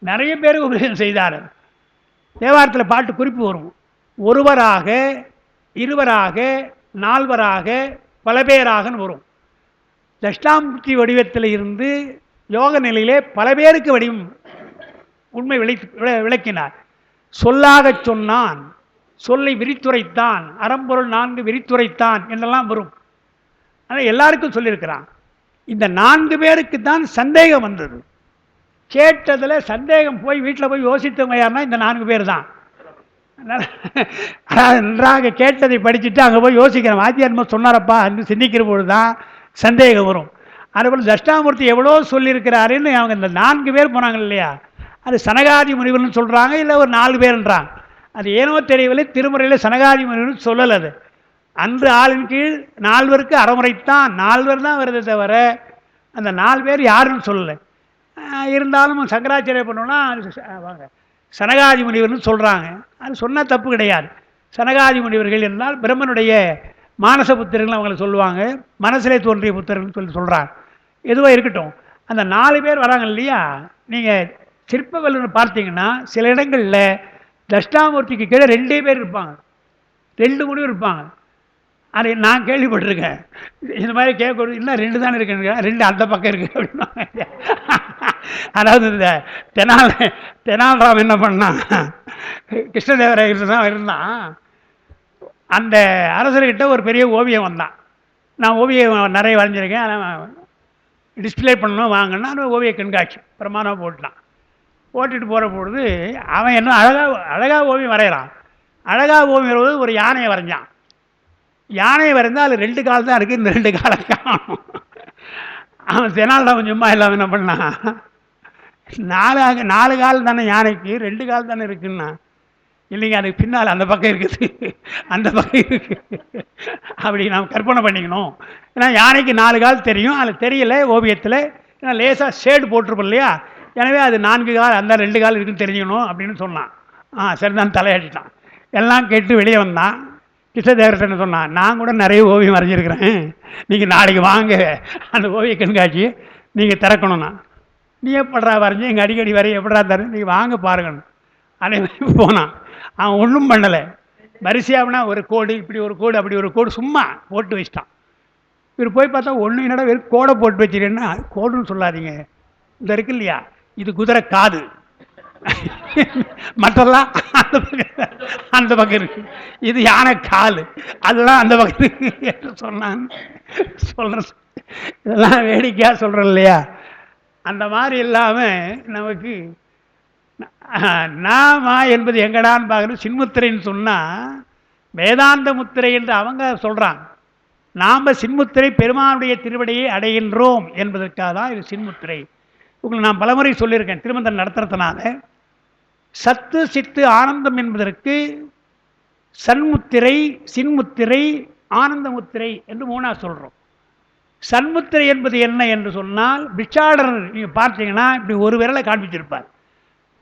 நிறைய பேருக்கு உபதேசம் செய்தார். தேவாரத்தில் பாட்டு குறிப்பு வரும், ஒருவராக, இருவராக, 4வராக, பல பேராகன்னு வரும். தட்சிணாமூர்த்தி வடிவத்தில் இருந்து யோக நிலையிலே பல பேருக்கு வடிவம் உண்மை விளக்கினார். சொல்லாக சொன்னான், சொல்லை விரித்துரைத்தான், அறம்பொருள் 4 விரித்துரைத்தான் என்றெல்லாம் வரும். ஆனால் எல்லாருக்கும் சொல்லியிருக்கிறான். இந்த 4 பேருக்கு தான் சந்தேகம் வந்தது. கேட்டதில் சந்தேகம் போய் வீட்டில் போய் யோசித்தவங்க யாருன்னா இந்த 4 பேர் தான். நன்றாக கேட்டதை படிச்சுட்டு அங்கே போய் யோசிக்கிறேன், வாத்தியார் சொன்னாரப்பா என்று சிந்திக்கிற பொழுது தான் சந்தேகம் வரும். அதுபோல் தட்சிணாமூர்த்தி எவ்வளோ சொல்லியிருக்கிறாருன்னு அவங்க இந்த 4 பேர் போனாங்க இல்லையா, அது சனகாதி முனிவர்னு சொல்கிறாங்க, இல்லை ஒரு 4 பேர்ன்றாங்க. அது ஏனோ தெரியவில்லை, திருமுறையில் சனகாதி முனிவர்னு சொல்லலை. அது அன்று ஆளின் கீழ் 4 பேருக்கு அறமுறைத்தான், 4 பேர் தான் வருது தவிர அந்த 4 பேர் யாருன்னு சொல்லலை. இருந்தாலும் சங்கராச்சாரிய பண்ணோன்னா வாங்க சனகாதி முனிவர்னு சொல்கிறாங்க. அது சொன்னால் தப்பு கிடையாது. சனகாதி முனிவர்கள் என்றால் பிரம்மனுடைய மானச புத்திரர்கள் அவங்கள சொல்லுவாங்க, மனசிலே தோன்றிய புத்திரர்கள் சொல்கிறாங்க. எதுவாக இருக்கட்டும், அந்த 4 பேர் வராங்க இல்லையா. நீங்கள் சிற்ப வல்லுநர் பார்த்தீங்கன்னா சில இடங்களில் தட்சிணாமூர்த்திக்கு கீழே 2 பேர் இருப்பாங்க, 2 முடிவு இருப்பாங்க. அதை நான் கேள்விப்பட்டிருக்கேன். இந்த மாதிரி கேட்க இன்னும் 2 தானே இருக்குன்னு, 2 அந்த பக்கம் இருக்குது அப்படின்னாங்க. அதாவது இந்த தெனாலிராமன் என்ன பண்ணான், கிருஷ்ணதேவராயர் தான் இருந்தான். அந்த அரசர்கிட்ட ஒரு பெரிய ஓவியம் வந்தான். நான் ஓவியம் நிறைய வரைஞ்சிருக்கேன், அதெல்லாம் டிஸ்பிளே பண்ணணும் வாங்கினா அந்த ஓவிய கண்காட்சி பிரமாணமாக போட்டான். போட்டுட்டு போகிற பொழுது அவன் என்ன அழகாக ஓவியம் வரைகிறான். அழகாக ஓவியம் வருவது ஒரு யானையை வரைஞ்சான். யானையை வரைந்தால் அது 2 கால் தான் இருக்குது, இந்த 2 காலை காணும். அவன் தெனாலிராமன் சும்மா இல்லாமல் என்ன பண்ணான், 4 கால் தானே யானைக்கு, 2 கால் தானே இருக்குன்னா, இல்லைங்க அதுக்கு பின்னால் அந்த பக்கம் இருக்குது, அந்த பக்கம் இருக்குது அப்படி நாம் கற்பனை பண்ணிக்கணும். ஏன்னா யானைக்கு 4 கால் தெரியும், அது தெரியல ஓவியத்தில், ஏன்னா லேசாக ஷேடு போட்டிருப்போம் இல்லையா, எனவே அது 4 கால், அந்த 2 கால் இருக்குன்னு தெரிஞ்சுக்கணும் அப்படின்னு சொன்னான். சரிதான் தலையாட்டிட்டான். எல்லாம் கேட்டு வெளியே வந்தான். கிருஷ்ணதேவரர் என்ன சொன்னான், நான் கூட நிறைய ஓவியம் வரைஞ்சிருக்கிறேன், நீங்கள் நாளைக்கு வாங்க அந்த ஓவிய கண்காட்சி நீங்கள் திறக்கணும்னா. நீ எப்படா வரைஞ்சி எங்கள் அடிக்கடி வரைய எப்படா தரேன், நீங்கள் வாங்க பாருங்கன்னு. அதே மாதிரி போனான். அவன் ஒன்றும் பண்ணலை, வரிசையாகனா ஒரு கோடு இப்படி ஒரு கோடு அப்படி ஒரு கோடு சும்மா போட்டு வச்சிட்டான். இவர் போய் பார்த்தா ஒன்று என்னடா வெறும் கோடை போட்டு வச்சுருக்கேன்னா, கோடுன்னு சொல்லாதீங்க, இந்த இருக்கு இல்லையா இது குதிரை காது, மற்றெல்லாம் அந்த பக்கம் இருக்கு, இது யானை கால், அதெல்லாம் அந்த பக்கம் இருக்கு என்று சொன்னான். சொல்கிறேன், இதெல்லாம் வேடிக்கையாக சொல்கிறேன் இல்லையா. அந்த மாதிரி இல்லாமல் நமக்கு நாமா என்பது எங்கடான்னு பார்க்குறது சின்முத்திரைன்னு சொன்னால் வேதாந்த முத்திரை என்று அவங்க சொல்கிறாங்க. நாம் சின்முத்திரை பெருமானுடைய திருவடியை அடைகின்றோம் என்பதற்காக தான் இது சின்முத்திரை. உங்களுக்கு நான் பலமுறை சொல்லியிருக்கேன், திருமந்தம் நடத்துறதுனால சத்து சித்து ஆனந்தம் என்பதற்கு சன்முத்திரை, சின்முத்திரை, ஆனந்த முத்திரை என்று 3ஆக சொல்கிறோம். சன்முத்திரை என்பது என்ன என்று சொன்னால், பிச்சாடர் நீங்கள் பார்த்தீங்கன்னா இப்படி ஒரு விரலை காண்பிச்சிருப்பார்.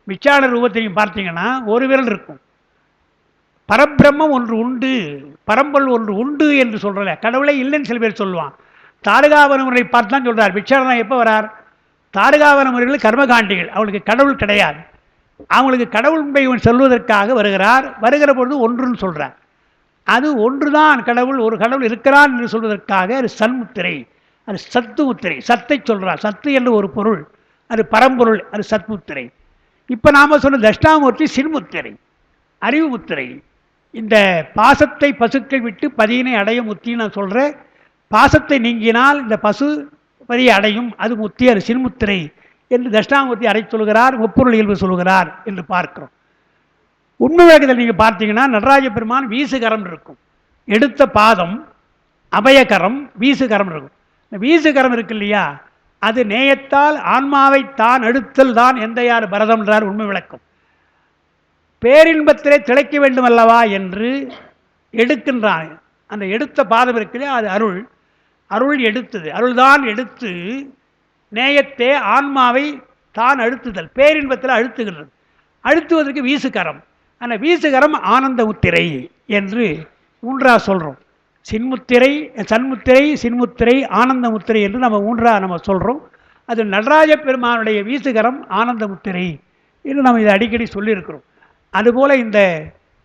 பிச்சாடர் ரூபத்தை நீங்கள் பார்த்தீங்கன்னா ஒரு விரல் இருக்கும். பரபிரம்மம் ஒன்று உண்டு, பரம்பொருள் ஒன்று உண்டு என்று சொல்கிறல, கடவுளே இல்லைன்னு சில பேர் சொல்லுவான். தாரகாவன முறையை பார்த்து தான் சொல்கிறார். பிச்சாடனா எப்போ வரார், தாரகாவன முறைகள் கர்மகாண்டிகள், அவளுக்கு கடவுள் கிடையாது, அவங்களுக்கு கடவுள் உண்மை சொல்வதற்காக வருகிறார். வருகிற பொழுது ஒன்றுன்னு சொல்கிறார். அது ஒன்றுதான் கடவுள், ஒரு கடவுள் இருக்கிறான் என்று சொல்வதற்காக அது சன்முத்திரை, அது சத்து முத்திரை, சத்தை சொல்கிறார். சத்து என்று ஒரு பொருள், அது பரம்பொருள், அது சத்முத்திரை. இப்போ நாம் சொன்ன தட்சிணாமூர்த்தி சின்முத்திரை, அறிவு முத்திரை. இந்த பாசத்தை பசுக்கள் விட்டு பதியினை அடைய முத்தின்னு நான் சொல்கிறேன். பாசத்தை நீங்கினால் இந்த பசு பதியை அடையும், அது முத்தி, அது சின்முத்திரை என்று தட்சிணாமூர்த்தி அறை சொல்கிறார், முப்பொருள் இயல்பு சொல்கிறார் என்று பார்க்கிறோம். உண்மை விளக்கத்தில் நீங்கள் பார்த்தீங்கன்னா நடராஜ பெருமான் வீசுகரம் இருக்கும், எடுத்த பாதம் அபயகரம், வீசுகரம் இருக்கும். இந்த வீசுகரம் இருக்கு இல்லையா, அது நேயத்தால் ஆன்மாவை தான் எடுத்தல் தான் எந்த யார் பரதம் என்றார் உண்மை விளக்கம். பேரின்பத்திலே திளைக்க வேண்டும் அல்லவா என்று எடுக்கின்றான். அந்த எடுத்த பாதம் இருக்குல்லையா, அது அருள், அருள் எடுத்தது, அருள்தான் எடுத்து நேயத்தே ஆன்மாவை தான் அழுத்துதல், பேரின்பத்தில் அழுத்துகிறது. அழுத்துவதற்கு வீசுகரம், அந்த வீசுகரம் ஆனந்த முத்திரை என்று 3ஆக சொல்கிறோம். சின்முத்திரை, சன்முத்திரை, சின்முத்திரை, ஆனந்த முத்திரை என்று நம்ம 3ஆக நம்ம சொல்கிறோம். அது நடராஜ பெருமானுடைய வீசுகரம் ஆனந்த முத்திரை என்று நம்ம இதை அடிக்கடி சொல்லியிருக்கிறோம். அதுபோல் இந்த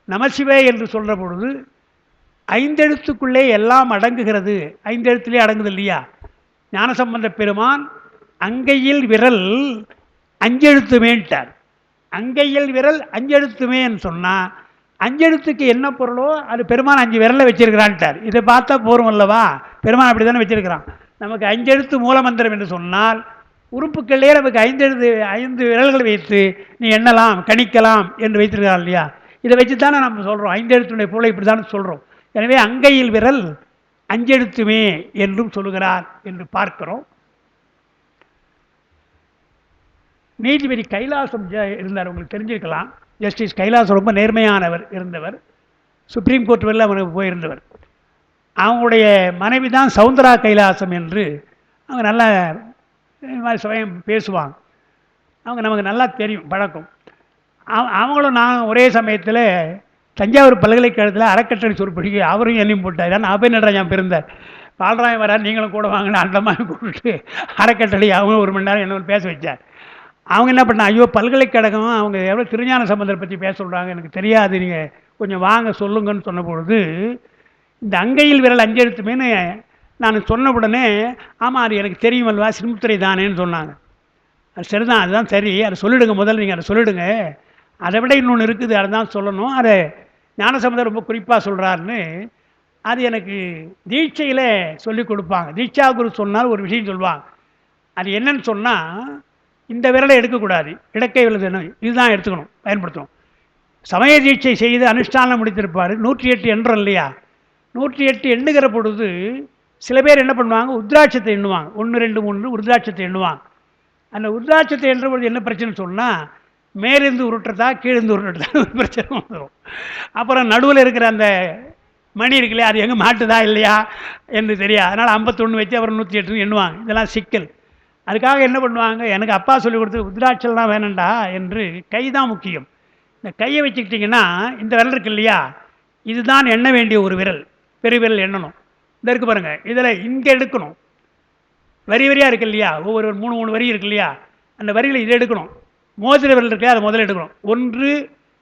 நமசிவே என்று சொல்கிற பொழுது 5 எழுத்துக்குள்ளே எல்லாம் அடங்குகிறது, 5 எழுத்துலேயே அடங்குது இல்லையா. ஞானசம்பந்த பெருமான் அங்கையில் விரல் 5 எழுத்துமேன்ட்டார். அங்கையில் விரல் 5 எழுத்துமேன்னு சொன்னால் 5 எழுத்துக்கு என்ன பொருளோ அது பெருமான் 5 விரலை வச்சிருக்கிறான்ட்டார். இதை பார்த்தா போரும் அல்லவா, பெருமான் அப்படி தானே வச்சிருக்கிறான். நமக்கு 5 எழுத்து மூலமந்திரம் என்று சொன்னால் உறுப்புக்களே நமக்கு 5 விரல்கள் வைத்து நீ எண்ணலாம் கணிக்கலாம் என்று வைத்திருக்கிறான் இல்லையா. இதை வச்சு தானே நம்ம சொல்கிறோம் 5 எழுத்துடைய பொருளை இப்படி தானே சொல்கிறோம். எனவே அங்கையில் விரல் 5 எழுத்துமே என்றும் சொல்லுகிறார் என்று பார்க்கிறோம். நீதிபதி கைலாசம் இருந்தார், உங்களுக்கு தெரிஞ்சிருக்கலாம். ஜஸ்டிஸ் கைலாசம் ரொம்ப நேர்மையானவர் இருந்தவர், சுப்ரீம் கோர்ட் வரையில் அவனுக்கு போயிருந்தவர். அவங்களுடைய மனைவி தான் சவுந்தரா கைலாசம் என்று, அவங்க நல்லா இது மாதிரி சமயம் பேசுவாங்க, அவங்க நமக்கு நல்லா தெரியும் பழக்கம். அவங்களும் நான் ஒரே சமயத்தில் தஞ்சாவூர் பல்கலைக்கழகத்தில் அறக்கட்டளை சொற்பொழிக்கு அவரும் என்னையும் போட்டார். ஏன்னா அபய நடராஜன் பிறந்தார், பாலராயம் வரார், நீங்களும் கூட வாங்கினா அந்த மாதிரி கூப்பிட்டு அறக்கட்டளை அவங்க 1 மணி நேரம் என்ன பேச வச்சார். அவங்க என்ன பண்ணாங்க, ஐயோ பல்கலைக்கழகம் அவங்க எவ்வளோ திருஞான சம்பந்தரை பற்றி பேச சொல்கிறாங்க, எனக்கு தெரியாது, நீங்கள் கொஞ்சம் வாங்க சொல்லுங்கன்னு சொன்ன பொழுது, இந்த அங்கையில் விரல் அஞ்செழுத்துமேன்னு நான் சொன்ன உடனே, ஆமாம் அது எனக்கு தெரியும் அல்லவா, சின்முத்திரை தானேன்னு சொன்னாங்க. அது சரிதான், அதுதான் சரி, அதை சொல்லிவிடுங்க, முதல்ல நீங்கள் அதை சொல்லிவிடுங்க, அதை விட இன்னொன்று இருக்குது, அதை தான் சொல்லணும், அதை ஞானசம்பந்தர் ரொம்ப குறிப்பாக சொல்கிறாருன்னு அது எனக்கு தீட்சையில் சொல்லிக் கொடுப்பாங்க. தீட்சா குரு சொன்னால் ஒரு விஷயம் சொல்லுவாங்க. அது என்னன்னு சொன்னால், இந்த விரலை எடுக்கக்கூடாது, இடக்கை விரல் என்ன இதுதான் எடுத்துக்கணும், பயன்படுத்தணும். சமய தீட்சை செய்து அனுஷ்டானம் முடித்திருப்பார். 108 எண்ணுறோம் இல்லையா, 108 எண்ணுகிற பொழுது சில பேர் என்ன பண்ணுவாங்க, உத்ராட்சத்தை எண்ணுவாங்க. 1 2 3 உருத்ராட்சத்தை எண்ணுவாங்க. அந்த உத்ராட்சத்தை எண்ணுற பொழுது என்ன பிரச்சனை சொன்னால், மேலிருந்து உருட்டுறதா கீழிருந்து உருட்டுறதா ஒரு பிரச்சனை வந்துடும். அப்புறம் நடுவில் இருக்கிற அந்த மணி இருக்குல்லையா, அது எங்கே மாட்டுதா இல்லையா என்று தெரியாது. அதனால் 51 வச்சு அப்புறம் 108 எண்ணுவாங்க. இதெல்லாம் சிக்கல். அதுக்காக என்ன பண்ணுவாங்க, எனக்கு அப்பா சொல்லிக் கொடுத்து உத்ராட்சம்லாம் வேணண்டா என்று கை தான் முக்கியம். இந்த கையை வச்சுக்கிட்டிங்கன்னா, இந்த விரல் இருக்கு இல்லையா, இதுதான் எண்ண வேண்டிய ஒரு விரல், பெரிய விரல் எண்ணணும். இந்த இருக்கு பாருங்கள், இதில் இங்கே எடுக்கணும், வரி வரியாக இருக்கு இல்லையா, ஒவ்வொரு 3 வரி இருக்கு இல்லையா, அந்த வரியில் இதை எடுக்கணும். மோதிர விரல் இருக்கு, அதை முதல்ல எடுக்கணும். 1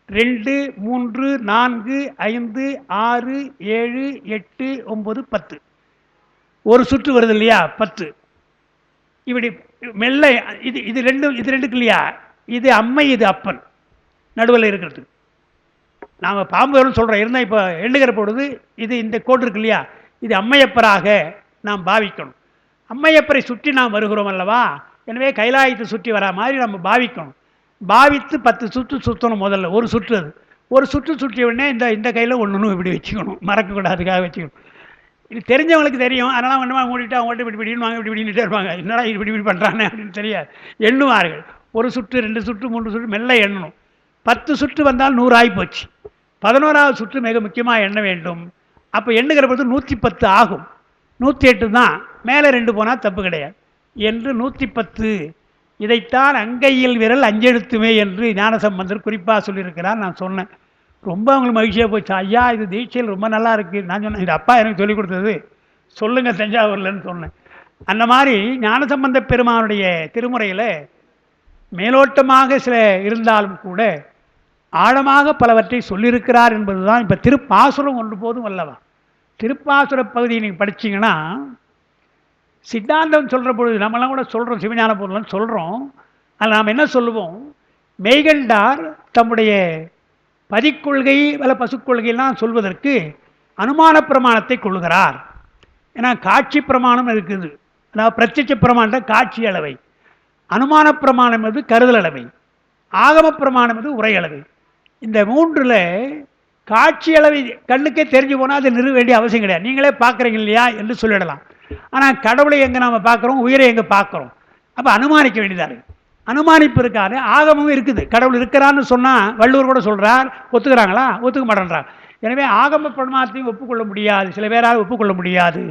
2 3 4 5 6 7 8 9 10 ஒரு சுற்று வருது இல்லையா, 10 இப்படி மெல்ல இது ரெண்டுக்கு இல்லையா, இது அம்மை இது அப்பன் நடுவில் இருக்கிறது. நாம் பாம்பு வரும்னு சொல்கிறோம், இருந்தால் இப்போ எண்ணுகிற பொழுது இது இந்த கோடு இருக்கு இல்லையா, இது அம்மையப்பராக நாம் பாவிக்கணும். அம்மையப்பரை சுற்றி நாம் வருகிறோம் அல்லவா, எனவே கைலாயத்தை சுற்றி வரா மாதிரி நம்ம பாவிக்கணும். பாவித்து 10 சுற்று சுற்றணும். முதல்ல ஒரு சுற்று, அது ஒரு சுற்று சுற்றிய உடனே இந்த கையில் ஒன்று இப்படி வச்சுக்கணும், மறக்கக்கூடாதுக்காக வச்சுக்கணும். இது தெரிஞ்சவங்களுக்கு தெரியும், அதனால் ஒன்றுமா மூடிட்டு அவங்க இப்படி இப்படின்னு வாங்க, இப்படி இப்படின்னுட்டே இருப்பாங்க, என்னடா இப்படி இப்படி பண்ணுறானே அப்படின்னு தெரியாது. எண்ணுவார்கள். ஒரு சுற்று 2 சுற்று 3 சுற்று மெல்ல எண்ணணும். 10 சுற்று வந்தால் 100 ஆகிப்போச்சு. 11ஆவது சுற்று மிக முக்கியமாக எண்ண வேண்டும். அப்போ எண்ணுகிற பொழுது 110 ஆகும். 108 தான், மேலே 2 போனால் தப்பு கிடையாது என்று 110. இதைத்தான் அங்கையில் விரல் அஞ்செழுத்துமே என்று ஞானசம்பந்தர் குறிப்பாக சொல்லியிருக்கிறார். நான் சொன்னேன், ரொம்ப அவங்களுக்கு மகிழ்ச்சியாக போச்சு. ஐயா இது தீட்சையில் ரொம்ப நல்லா இருக்குது. நான் சொன்னேன், இது அப்பா எனக்கு சொல்லிக் கொடுத்தது, சொல்லுங்கள் தஞ்சாவூர்லன்னு சொன்னேன். அந்த மாதிரி ஞானசம்பந்த பெருமானுடைய திருமுறையில் மேலோட்டமாக சில இருந்தாலும் கூட ஆழமாக பலவற்றை சொல்லியிருக்கிறார் என்பது தான். இப்போ திருப்பாசுரம் ஒன்று போதும் அல்லவா, திருப்பாசுர பகுதியை நீங்கள் படிச்சிங்கன்னா, சித்தாந்தம் சொல்கிற பொழுது நம்மளாம் கூட சொல்கிறோம், சிவஞான பொருள்னு சொல்கிறோம். அதில் நாம் என்ன சொல்லுவோம், மெய்கண்டார் தம்முடைய பதிக்கொள்கை அல்ல பசுக்கொள்கையெல்லாம் சொல்வதற்கு அனுமான பிரமாணத்தை கொள்கிறார். ஏன்னா காட்சி பிரமாணம் இருக்குது, அதாவது பிரத்யட்ச பிரமாணம் காட்சி அளவை, அனுமான பிரமாணம் அது கருதல் அளவை, ஆகம பிரமாணம் அது உரை அளவை. இந்த 3ல் காட்சி அளவை கண்ணுக்கே தெரிஞ்சு போனால் அதை நிறுவ வேண்டிய அவசியம் கிடையாது, நீங்களே பார்க்குறீங்க இல்லையா என்று சொல்லிடலாம். ஆனால் கடவுளை எங்கே நாம் பார்க்குறோம், உயிரை எங்கே பார்க்குறோம், அப்போ அனுமானிக்க வேண்டியதாக இருக்குது. அனுமானிப்பு இருக்காது, ஆகமும் இருக்குது. கடவுள் இருக்கிறான்னு சொன்னால் வள்ளுவர் கூட சொல்கிறார், ஒத்துக்கிறாங்களா, ஒத்துக்க மாட்டேன்றாங்க. எனவே ஆகம பிரமாணத்தையும் ஒப்புக்கொள்ள முடியாது, சில பேரால் ஒப்புக்கொள்ள முடியாது,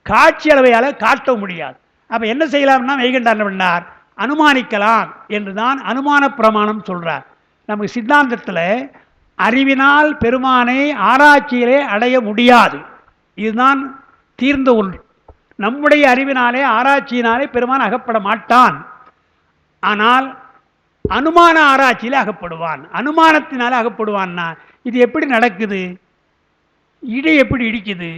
காட்சி அளவையால் காட்ட முடியாது. அப்போ என்ன செய்யலாம்னா, மெய்கண்டார் என்ன பண்ணார், அனுமானிக்கலாம் என்று தான் அனுமான பிரமாணம் சொல்கிறார். நமக்கு சித்தாந்தத்தில் அறிவினால் பெருமானை ஆராய்ச்சியிலே அடைய முடியாது, இதுதான் தீர்ந்த ஒன்று. நம்முடைய அறிவினாலே ஆராய்ச்சியினாலே பெருமான் அகப்பட மாட்டான், ஆனால் அனுமான ஆராய்ச்சியில் அகப்படுவான். அனுமானத்தினால அகப்படுவான்னா இது எப்படி நடக்குது, இடி எப்படி இடிக்குது,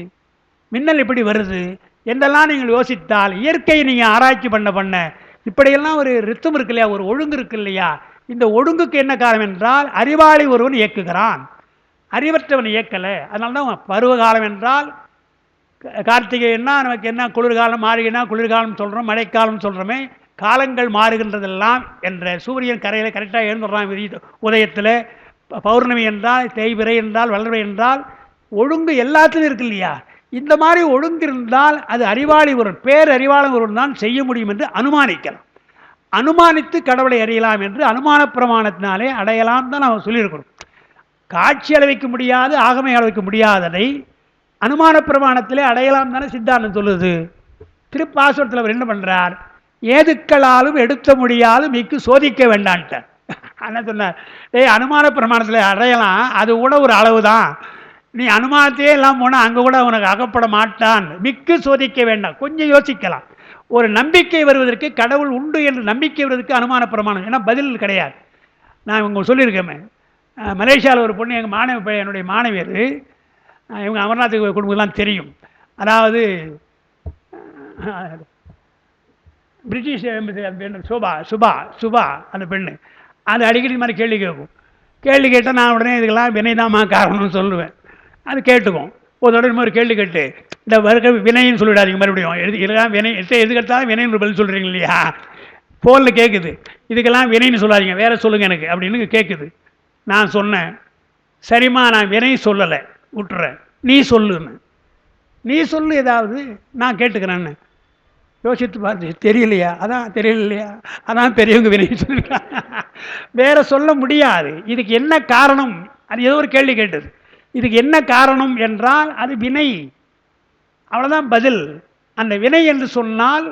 மின்னல் எப்படி வருது என்றெல்லாம் நீங்கள் யோசித்தால், இயற்கையை நீங்கள் ஆராய்ச்சி பண்ண இப்படியெல்லாம் ஒரு ரித்தம் இருக்கு இல்லையா, ஒரு ஒழுங்கு இருக்கு இல்லையா. இந்த ஒழுங்குக்கு என்ன காரணம் என்றால், அறிவாளி ஒருவன் இயக்குகிறான், அறிவற்றவன் இயக்கலை. அதனால தான் பருவகாலம் என்றால் கார்த்திகைன்னா நமக்கு என்ன, குளிர்காலம், மாறுகினா குளிர்காலம் சொல்கிறோம், மழைக்காலம் சொல்கிறோமே, காலங்கள் மாறுகின்றதெல்லாம் என்ற சூரியன் கரையில் கரெக்டாக எழுந்துடுறான் உதயத்தில். பௌர்ணமி என்றால், தேய்பிறை என்றால், வளர்வை என்றால், ஒழுங்கு எல்லாத்துலையும் இருக்கு இல்லையா. இந்த மாதிரி ஒழுங்கு இருந்தால் அது அறிவாளி ஒருவன், பேரறிவாளன் ஒருவன் தான் செய்ய முடியும் என்று அனுமானிக்கலாம். அனுமானித்து கடவுளை அறியலாம் என்று அனுமான பிரமாணத்தினாலே அடையலாம் தான் நம்ம சொல்லியிருக்கிறோம். காட்சி அளவைக்க முடியாது, ஆகமை அளவைக்க முடியாததை அனுமான பிரமாணத்திலே அடையலாம் தானே சித்தாந்தம் சொல்லுது. திருப்பாசுரத்தில் அவர் என்ன பண்ணுறார், ஏதுக்களாலும் எடுத்த முடியாலும் மிக்கு சோதிக்க வேண்டான்ட்டார். என்ன சொன்னார், அனுமான பிரமாணத்தில் அடையலாம், அது கூட ஒரு அளவு தான், நீ அனுமானத்தையே எல்லாம் போனால் அங்கே கூட அவனுக்கு அகப்பட மாட்டான், மிக்கு சோதிக்க வேண்டாம், கொஞ்சம் யோசிக்கலாம். ஒரு நம்பிக்கை வருவதற்கு கடவுள் உண்டு என்று நம்பிக்கை வருவதற்கு அனுமான பிரமாணம், ஏன்னா பதில் கிடையாது. நான் உங்களுக்கு சொல்லியிருக்கேன், மலேசியாவில் ஒரு பொண்ணு எங்கள் மாணவி, என்னுடைய மாணவியர், இவங்க அமர்நாத் குடும்பம்லாம் தெரியும். அதாவது பிரிட்டிஷ் பெண் சுபா சுபா சுபா அந்த பெண்ணு அது அடிக்கடி மாதிரி கேள்வி கேட்கும். கேள்வி கேட்டால் நான் உடனே இதுக்கெல்லாம் வினைதாமா காரணம்னு சொல்லுவேன். அது கேட்டுக்கும். ஒரு தடவை ஒரு கேள்வி கேட்டு இந்த வருக வினைன்னு சொல்லிவிடாதீங்க, மறுபடியும் இதெல்லாம் வினை எது கேட்டாலும் வினைன்னு பதில் சொல்கிறீங்க இல்லையா, ஃபோனில் கேட்குது, இதுக்கெல்லாம் வினைன்னு சொல்லாதீங்க வேறு சொல்லுங்கள் எனக்கு அப்படின்னு கேட்குது. நான் சொன்னேன், சரிம்மா நான் வினை சொல்லலை விட்டுறேன், நீ சொல்லுன்னு. நீ சொல்லு ஏதாவது, நான் கேட்டுக்கிறேன்னு. யோசித்து பார்த்து தெரியலையா, அதான் தெரியலையா, அதான் பெரியவங்க வினை சொல்லியிருக்காங்க, வேற சொல்ல முடியாது. இதுக்கு என்ன காரணம், அது ஏதோ ஒரு கேள்வி கேட்டது, இதுக்கு என்ன காரணம் என்றால் அது வினை, அவ்வளோதான் பதில். அந்த வினை என்று சொன்னால்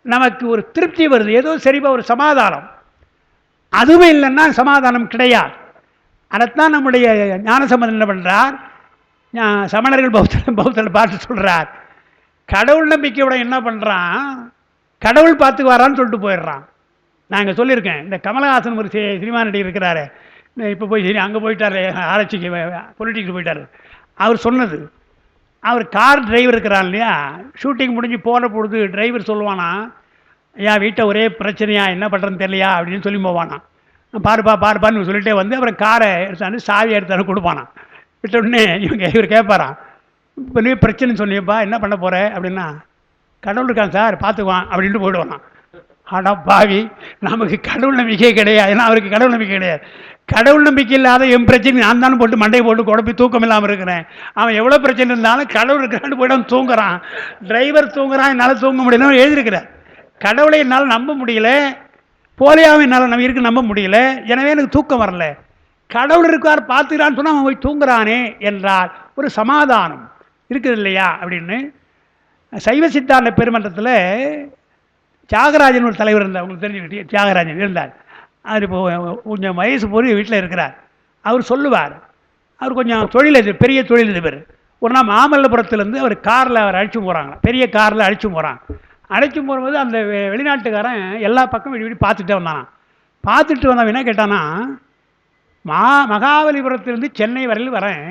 நமக்கு ஒரு திருப்தி வருது, ஏதோ சரிப்பா ஒரு சமாதானம். அதுவும் இல்லைன்னா சமாதானம் கிடையாது. அதைத்தான் நம்முடைய ஞானசம்பந்தன் என்ன பண்ணுறார், சமணர்கள் பௌத்தர்கள் பார்த்து சொல்கிறார், கடவுள் நம்பிக்கையோட என்ன பண்ணுறான், கடவுள் பார்த்துக்கு வரான்னு சொல்லிட்டு போயிடுறான். நான் இங்கே சொல்லியிருக்கேன், இந்த கமலஹாசன் ஒரு சினிமா நடிகர் இருக்கிறாரு, இப்போ போய் சரி அங்கே போயிட்டார், ஆராய்ச்சிக்கு பொலிட்டிக்ஸ் போயிட்டார். அவர் சொன்னது, அவர் கார் டிரைவர் இருக்கிறான் இல்லையா, ஷூட்டிங் முடிஞ்சு போன பொழுது டிரைவர் சொல்லுவானா, ஏன் வீட்டை ஒரே பிரச்சனையா, என்ன பண்ணுறதுன்னு தெரியலையா அப்படின்னு சொல்லி போவானா. பாருப்பான்னு சொல்லிட்டே வந்து அப்புறம் காரை எடுத்தாந்து சாவி எடுத்தாந்து கொடுப்பானா. விட்ட உடனே இவர் கேட்பாரான், இப்போ நீ பிரச்சனைன்னு சொன்னியப்பா என்ன பண்ண போகிற அப்படின்னா, கடவுள் இருக்கான் சார் பார்த்துக்குவான் அப்படின்ட்டு போயிடுவானா. ஆனால் பாவி, நமக்கு கடவுள் நம்பிக்கை கிடையாது, ஏன்னா அவருக்கு கடவுள் நம்பிக்கை கிடையாது. கடவுள் நம்பிக்கை இல்லாத என் பிரச்சனை நான் தானே போட்டு மண்டையை போட்டு குழப்பி தூக்கம் இல்லாமல் இருக்கிறேன். அவன் எவ்வளோ பிரச்சனை இருந்தாலும் கடவுள் இருக்கிறான்னு போய்ட்டு அவன் தூங்குறான். டிரைவர் தூங்குறான், என்னால் தூங்க முடியலன்னு எழுதியிருக்கிறார். கடவுளை என்னால் நம்ப முடியல, போலியாவும் என்னால் இருக்கு நம்ப முடியல, எனவே எனக்கு தூக்கம் வரல. கடவுள் இருக்கார் பார்த்துக்கிறான்னு சொன்னால் அவன் போய் தூங்குறானே என்றால் ஒரு சமாதானம் இருக்குது இல்லையா அப்படின்னு. சைவ சித்தாந்த பெருமன்றத்தில் தியாகராஜன் ஒரு தலைவர் இருந்தார், உங்களுக்கு தெரிஞ்சுக்கிட்டு தியாகராஜன் இருந்தார். அவர் இப்போ கொஞ்சம் வயசு போய் வீட்டில் இருக்கிறார். அவர் சொல்லுவார், அவர் கொஞ்சம் தொழிலதிபர், பெரிய தொழிலதிபர். ஒரு நாள் மாமல்லபுரத்துலேருந்து அவர் காரில் அவர் அழைச்சி போகிறாங்க, பெரிய காரில் அழைச்சி போகிறாங்க. அழைச்சி போகும்போது அந்த வெளிநாட்டுக்காரன் எல்லா பக்கம் இப்படி பார்த்துட்டே வந்தானா. பார்த்துட்டு வந்தவன் என்ன கேட்டானா, மகாபலிபுரத்துலேருந்து சென்னை வரையில் வரேன்,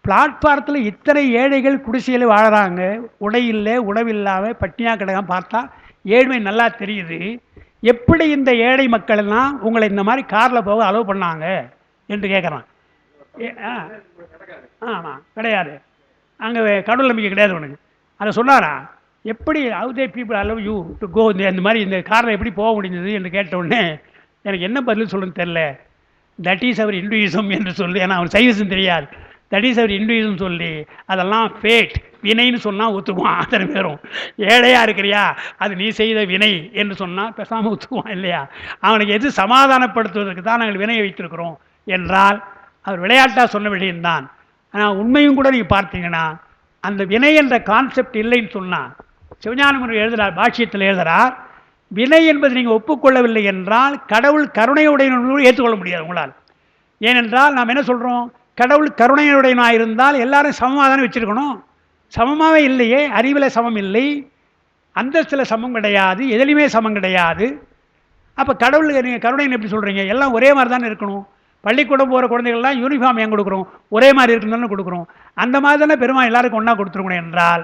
பிளாட்பாரத்தில் இத்தனை ஏழைகள் குடிசையில் வாழறாங்க, உடையில்லை உணவில்லாமல் பட்டினியாக கிடக்காம பார்த்தா ஏழ்மை நல்லா தெரியுது, எப்படி இந்த ஏழை மக்கள் எல்லாம் உங்களை இந்த மாதிரி காரில் போக அலோவ் பண்ணாங்க என்று கேட்குறான். ஆமாம் கிடையாது, அங்கே கடவுள் நம்பிக்கை கிடையாது உனக்கு. அதை சொன்னாரா, எப்படி how they people allow you to go, இந்த மாதிரி இந்த காரில் எப்படி போக முடிஞ்சது என்று கேட்ட உடனே எனக்கு என்ன பதில் சொல்லுன்னு தெரில. தட் இஸ் அவர் இந்துயிசம் என்று சொல்லி, ஏன்னா அவர் சைவசம் தெரியாது, தட் இஸ் அவர் இந்துயிசம் சொல்லி அதெல்லாம் ஃபேட் வினைன்னு சொன்னால் ஒத்துக்குவான் அத்தனை பேரும். ஏழையாக இருக்கிறியா அது நீ செய்த வினை என்று சொன்னால் பேசாமல் ஒத்துக்குவான் இல்லையா. அவனுக்கு எது சமாதானப்படுத்துவதற்கு தான் நாங்கள் வினையை வைத்திருக்கிறோம் என்றால் அவர் விளையாட்டாக சொன்ன விஷயம்தான். ஆனால் உண்மையும் கூட நீங்கள் பார்த்தீங்கன்னா அந்த வினை என்ற கான்செப்ட் இல்லைன்னு சொன்னால், சிவஞான முனிவர் எழுதுகிறார், பாஷ்யத்தில் எழுதுகிறார், வினை என்பது நீங்கள் ஒப்புக்கொள்ளவில்லை என்றால் கடவுள் கருணையுடைய ஏற்றுக்கொள்ள முடியாது உங்களால். ஏனென்றால் நாம் என்ன சொல்கிறோம், கடவுள் கருணையுடையனாக இருந்தால் எல்லாரும் சமமாக தானே வச்சுருக்கணும். சமமாகவே இல்லையே, அறிவில் சமம் இல்லை, அந்தஸ்தில் சமம் கிடையாது, எதிலையுமே சமம் கிடையாது. அப்போ கடவுளுக்கு நீங்கள் கருணைன்னு எப்படி சொல்கிறீங்க, எல்லாம் ஒரே மாதிரி தானே இருக்கணும். பள்ளிக்கூடம் போகிற குழந்தைகள்லாம் யூனிஃபார்ம் ஏன் கொடுக்குறோம், ஒரே மாதிரி இருக்குன்னு கொடுக்குறோம். அந்த மாதிரி தானே பெருமாள் எல்லாருக்கும் ஒன்றா கொடுத்துருக்கணும் என்றால்,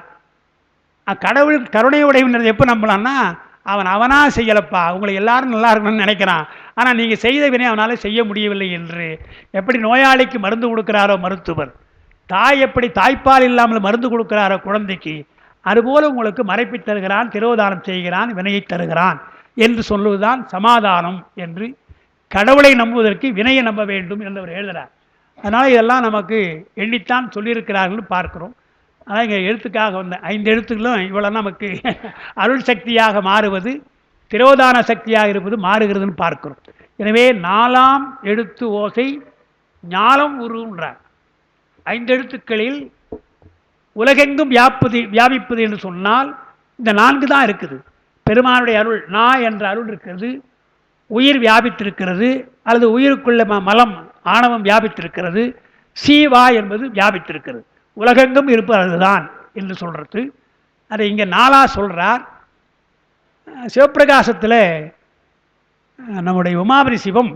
கடவுள் கருணையுடையவன்றது எப்போ நம்பலான்னா, அவனாக செய்யலப்பா, உங்களை எல்லாரும் நல்லா இருக்கணும்னு நினைக்கிறான், ஆனால் நீங்கள் செய்த வினை அவனால் செய்ய முடியவில்லை என்று. எப்படி நோயாளிக்கு மருந்து கொடுக்குறாரோ மருத்துவர், தாய் எப்படி தாய்ப்பால் இல்லாமல் மருந்து கொடுக்குறாரோ குழந்தைக்கு, அதுபோல் உங்களுக்கு மறைப்பை தருகிறான், திரோதானம் செய்கிறான், வினையை தருகிறான் என்று சொல்லுவதுதான் சமாதானம் என்று. கடவுளை நம்புவதற்கு வினையை நம்ப வேண்டும் என்று அவர் எழுதுகிறார். அதனால் இதெல்லாம் நமக்கு எண்ணித்தான் சொல்லியிருக்கிறார்கள் பார்க்கிறோம். ஆனால் இங்கே எழுத்துக்காக வந்த 5 எழுத்துக்களும் இவ்வளோ நமக்கு அருள் சக்தியாக மாறுவது, திரோதான சக்தியாக இருப்பது மாறுகிறதுன்னு பார்க்கிறோம். எனவே 4ஆம் எழுத்து ஓசை ஞானம் உருன்றார். 5 எழுத்துக்களில் உலகெங்கும் வியாபிப்பது என்று சொன்னால் இந்த 4 தான் இருக்குது. பெருமானுடைய அருள், நா என்ற அருள் இருக்கிறது, உயிர் வியாபித்திருக்கிறது, அல்லது உயிருக்குள்ள மலம் ஆணவம் வியாபித்திருக்கிறது, சீவா என்பது வியாபித்திருக்கிறது, உலகெங்கும் இருப்பது அதுதான் என்று சொல்கிறது. அதை இங்கே 4ஆ சொல்கிறார். சிவப்பிரகாசத்தில் நம்முடைய உமாபதி சிவம்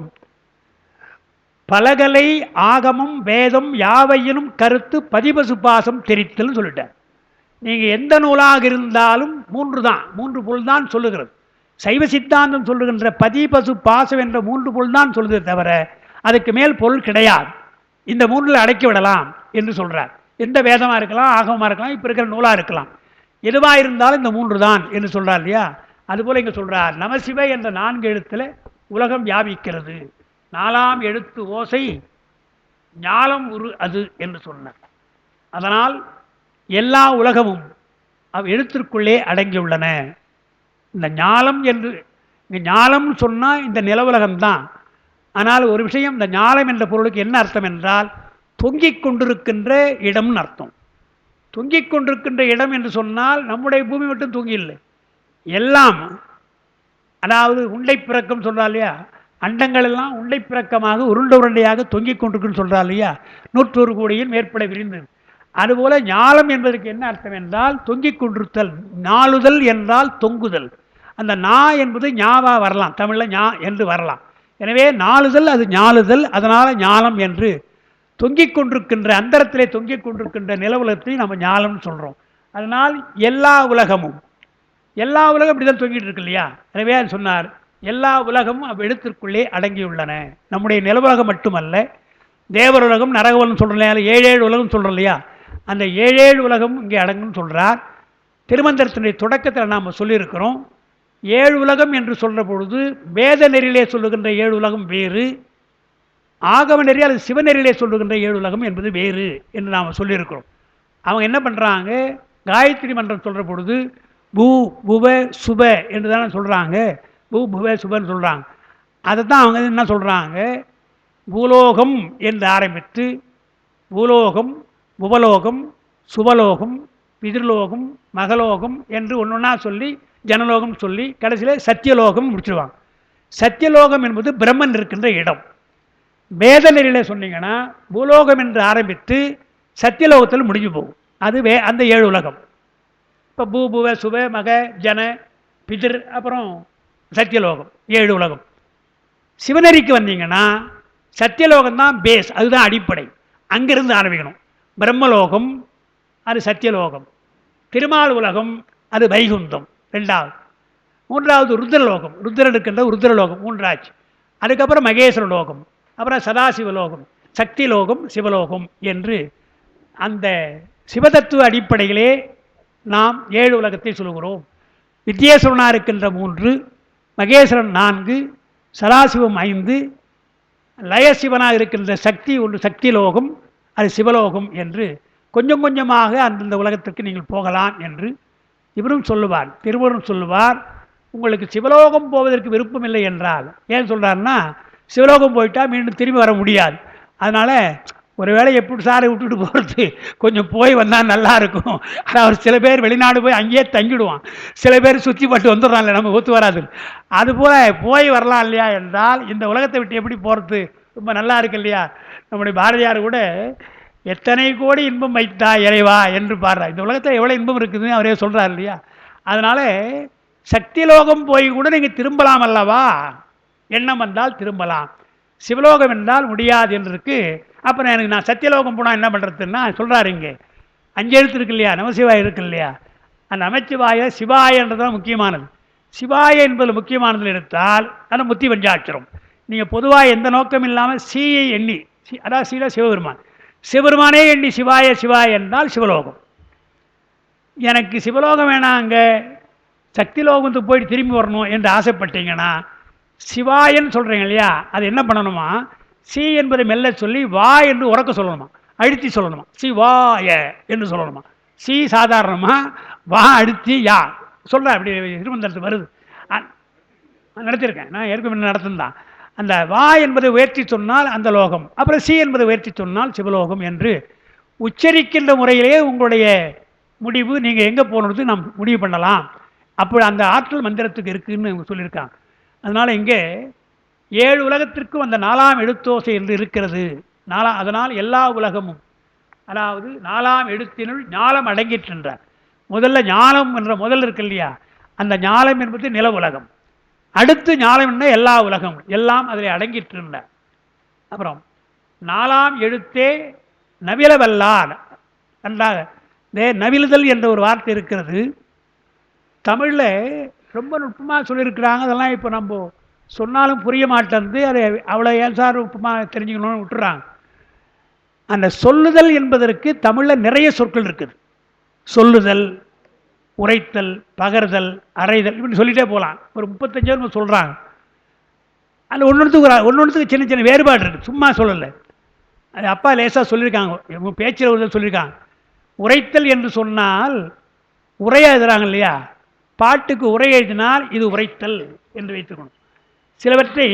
பலகலை ஆகமம் வேதம் யாவையினும் கருத்து பதிபசு பாசம் தெரித்தல்னு சொல்லிட்டார். நீங்கள் எந்த நூலாக இருந்தாலும் மூன்று பொருள் தான் சொல்லுகிறது. சைவ சித்தாந்தம் சொல்லுகின்ற பதிபசு பாசம் என்ற மூன்று பொருள் தான் சொல்லுதே தவிர அதுக்கு மேல் பொருள் கிடையாது. இந்த மூன்றில் அடக்கி விடலாம் என்று சொல்கிறார். எந்த வேதமாக இருக்கலாம், ஆகமமாக இருக்கலாம், இப்போ இருக்கிற நூலாக இருக்கலாம், எதுவாக இருந்தாலும் இந்த மூன்று தான் என்று சொல்கிறார் இல்லையா? அதுபோல் இங்கே சொல்கிறார், நமசிவ என்ற 4 எழுத்தில் உலகம் வியாபிக்கிறது. 4ஆம் எழுத்து ஓசை ஞாலம் உரு அது என்று சொன்னார். அதனால் எல்லா உலகமும் எழுத்திற்குள்ளே அடங்கியுள்ளன. இந்த ஞாலம் என்று ஞாலம் சொன்னால் இந்த நில உலகம்தான். ஆனால் ஒரு விஷயம், இந்த ஞாலம் என்ற பொருளுக்கு என்ன அர்த்தம் என்றால் தொங்கிக் கொண்டிருக்கின்ற இடம்னு அர்த்தம். தொங்கிக் கொண்டிருக்கின்ற இடம் என்று சொன்னால் நம்முடைய பூமி மட்டும் தொங்கி இல்லை, எல்லாம். அதாவது உண்டை பிறக்கம் சொல்கிறா இல்லையா, அண்டங்கள் எல்லாம் உண்டை பிறக்கமாக உருண்டையாக தொங்கிக் கொண்டிருக்குன்னு சொல்கிறா இல்லையா, 101 கோடியில் மேற்பட விரிந்து. அதுபோல ஞாலம் என்பதற்கு என்ன அர்த்தம் என்றால் தொங்கிக் கொண்டிருத்தல். நாளுதல் என்றால் தொங்குதல். அந்த நா என்பது ஞாவா வரலாம், தமிழில் ஞா என்று வரலாம். எனவே நாளுதல் அது ஞாலுதல், அதனால் ஞாலம் என்று தொங்கிக் கொண்டிருக்கின்ற அந்தரத்திலே தொங்கிக் கொண்டிருக்கின்ற நில உலகத்தை நம்ம ஞாலம்னு சொல்கிறோம். அதனால் எல்லா உலகமும் இப்படி தான் தொங்கிட்டு இருக்கு இல்லையா? எனவே சொன்னார், எல்லா உலகமும் எழுத்திற்குள்ளே அடங்கியுள்ளன. நம்முடைய நில உலகம் மட்டுமல்ல, தேவர் உலகம், நரக உலகம் சொல்கிறோம் இல்லையா, 7 உலகம் சொல்கிறோம் இல்லையா, அந்த 7 உலகம் இங்கே அடங்குன்னு சொல்கிறார். திருமந்திரத்தினுடைய தொடக்கத்தில் நாம் சொல்லியிருக்கிறோம், 7 உலகம் என்று சொல்கிற பொழுது வேத நெறியிலே சொல்லுகின்ற 7 உலகம் வேறு, ஆகம நெறி அல்லது சிவநெறியிலே சொல்லுகின்ற 7 உலகம் என்பது வேறு என்று நாம் சொல்லியிருக்கிறோம். அவங்க என்ன பண்ணுறாங்க, காயத்ரி மன்றம் சொல்கிற பொழுது பூ புவ சுப என்று தானே சொல்கிறாங்க, பூ புவ சுபன்னு சொல்கிறாங்க. அதை தான் அவங்க என்ன சொல்கிறாங்க, பூலோகம் என்று ஆரம்பித்து பூலோகம், புவலோகம், சுபலோகம், பிதிர்லோகம், மகலோகம் என்று ஒன்றொன்னா சொல்லி ஜனலோகம் சொல்லி கடைசியில் சத்தியலோகம் முடிச்சிடுவாங்க. சத்தியலோகம் என்பது பிரம்மன் இருக்கின்ற இடம். வேத நெறியில் சொன்னீங்கன்னா பூலோகம் என்று ஆரம்பித்து சத்தியலோகத்தில் முடிஞ்சு போகும். அது அந்த 7 உலகம். இப்போ பூ புவ சுப மக ஜன பிதிர் அப்புறம் சத்தியலோகம் 7 உலகம். சிவநெறிக்கு வந்தீங்கன்னா சத்தியலோகம் தான் பேஸ், அதுதான் அடிப்படை. அங்கிருந்து ஆரம்பிக்கணும். பிரம்மலோகம் அது சத்தியலோகம், திருமால் உலகம் அது வைகுந்தம் 2வது, 3வது ருத்ரலோகம், ருத்ரன் இருக்கின்ற ருத்ரலோகம் 3ஆச்சு. அதுக்கப்புறம் மகேஸ்வர லோகம், அப்புறம் சதாசிவலோகம், சக்தி லோகம், சிவலோகம் என்று அந்த சிவதத்துவ அடிப்படையிலே நாம் 7 உலகத்தை சொல்கிறோம். வித்யேஸ்வரனாக இருக்கின்ற 3, மகேஸ்வரன் 4, சதாசிவம் 5, லயசிவனாக இருக்கின்ற சக்தி 1 சக்தி லோகம், அது சிவலோகம் என்று கொஞ்சம் கொஞ்சமாக அந்தந்த உலகத்திற்கு நீங்கள் போகலாம் என்று இவரும் சொல்லுவார். திருவரும் சொல்லுவார், உங்களுக்கு சிவலோகம் போவதற்கு விருப்பம் இல்லை என்றால், ஏன் சொல்கிறாருன்னா சிவலோகம் போயிட்டால் மீண்டும் திரும்பி வர முடியாது. அதனால் ஒருவேளை எப்படி சாரை விட்டுட்டு போகிறது, கொஞ்சம் போய் வந்தால் நல்லா இருக்கும். அதாவது சில பேர் வெளிநாடு போய் அங்கேயே தங்கிடுவான், சில பேர் சுற்றி பட்டு வந்துடுறான்ல, நம்ம ஒத்து வராது. அதுபோல் போய் வரலாம் இல்லையா என்றால் இந்த உலகத்தை விட்டு எப்படி போகிறது, ரொம்ப நல்லா இருக்கு இல்லையா. நம்முடைய பாரதியார் கூட எத்தனை கோடி இன்பம் வைத்தா இறைவா என்று பாடுறார். இந்த உலகத்தில் எவ்வளோ இன்பம் இருக்குதுன்னு அவரே சொல்கிறார் இல்லையா. அதனால் சக்திலோகம் போய் கூட நீங்கள் திரும்பலாம் அல்லவா, எண்ணம் வந்தால் திரும்பலாம். சிவலோகம் என்றால் முடியாது என்று இருக்கு. அப்புறம் எனக்கு நான் சத்தியலோகம் போனால் என்ன பண்ணுறதுன்னா சொல்கிறாரு. இங்கே 5 எழுத்து இருக்கு இல்லையா, நமசிவாய் இருக்கு இல்லையா, அந்த நமச்சிவாய சிவாயன்றதான் முக்கியமானது. சிவாய என்பதில் முக்கியமானதில் எடுத்தால் அது முத்தி பஞ்சாட்சரம். நீங்கள் பொதுவாக எந்த நோக்கம் இல்லாமல் சீயை எண்ணி, அதாவது சீல சிவபெருமான், சிவபெருமானே எண்ணி சிவாய சிவாய என்றால் சிவலோகம். எனக்கு சிவலோகம் வேணாம், அங்கே சக்திலோகத்துக்கு போயிட்டு திரும்பி வரணும் என்று ஆசைப்பட்டீங்கன்னா சிவாயன்னு சொல்கிறீங்க இல்லையா, அது என்ன பண்ணணுமா, சி என்பதை மெல்ல சொல்லி வா என்று உறக்க சொல்லணுமா, அழுத்தி சொல்லணுமா, சிவாய என்று சொல்லணுமா. சி சாதாரணமாக, வா அழுத்தி யா சொல்கிறேன். அப்படி திருமந்திரத்து வருது, நடத்தியிருக்கேன் நான் ஏற்கனவே நடத்துந்தான். அந்த வா என்பதை உயர்த்தி சொன்னால் அந்த லோகம், அப்புறம் சி என்பதை உயர்த்தி சொன்னால் சிவலோகம் என்று உச்சரிக்கின்ற முறையிலே உங்களுடைய முடிவு நீங்கள் எங்கே போகணுன்றது நாம் முடிவு பண்ணலாம். அப்போ அந்த ஆற்றல் மந்திரத்துக்கு இருக்குதுன்னு சொல்லியிருக்காங்க. அதனால் இங்கே 7 உலகத்திற்கும் அந்த 4ஆம் எழுத்தோசை என்று இருக்கிறது. அதனால் எல்லா உலகமும், அதாவது 4ஆம் எழுத்தினுள் ஞாலம் அடங்கிட்டுன்றார். முதல்ல ஞானம் என்ற முதல் இருக்கு இல்லையா, அந்த ஞாலம் என்பது நில உலகம். அடுத்து ஞாலம் என்ன? எல்லா உலகம் எல்லாம் அதில் அடங்கிட்டு இருந்த. அப்புறம் 4ஆம் எழுத்தே நவிலவல்லார். நன்றாக நவிலுதல் என்ற ஒரு வார்த்தை இருக்கிறது தமிழில், ரொம்ப நுட்பமாக சொல்லியிருக்கிறாங்க. அதெல்லாம் இப்போ நம்ம சொன்னாலும் புரிய மாட்டேன்து. அதை அவ்வளோ ஏன் சார் நுட்பமாக தெரிஞ்சுக்கணும்னு விட்டுறாங்க. அந்த சொல்லுதல் என்பதற்கு தமிழில் நிறைய சொற்கள் இருக்குது. சொல்லுதல், உரைத்தல், பகர்தல், அறைதல், இப்படி சொல்லிகிட்டே போகலாம். ஒரு 35 சொல்கிறாங்க. அதில் ஒன்னொன்றுத்துக்கு சின்ன சின்ன வேறுபாடு இருக்குது. சும்மா சொல்லலை, அது அப்பா லேசாக சொல்லியிருக்காங்க, பேச்சில் ஒரு சொல்லியிருக்காங்க. உரைத்தல் என்று சொன்னால் உரையா எழுதுறாங்க இல்லையா, பாட்டுக்கு உரை எழுதினால் இது உரைத்தல் என்று வைத்துக்கணும். சிலவற்றை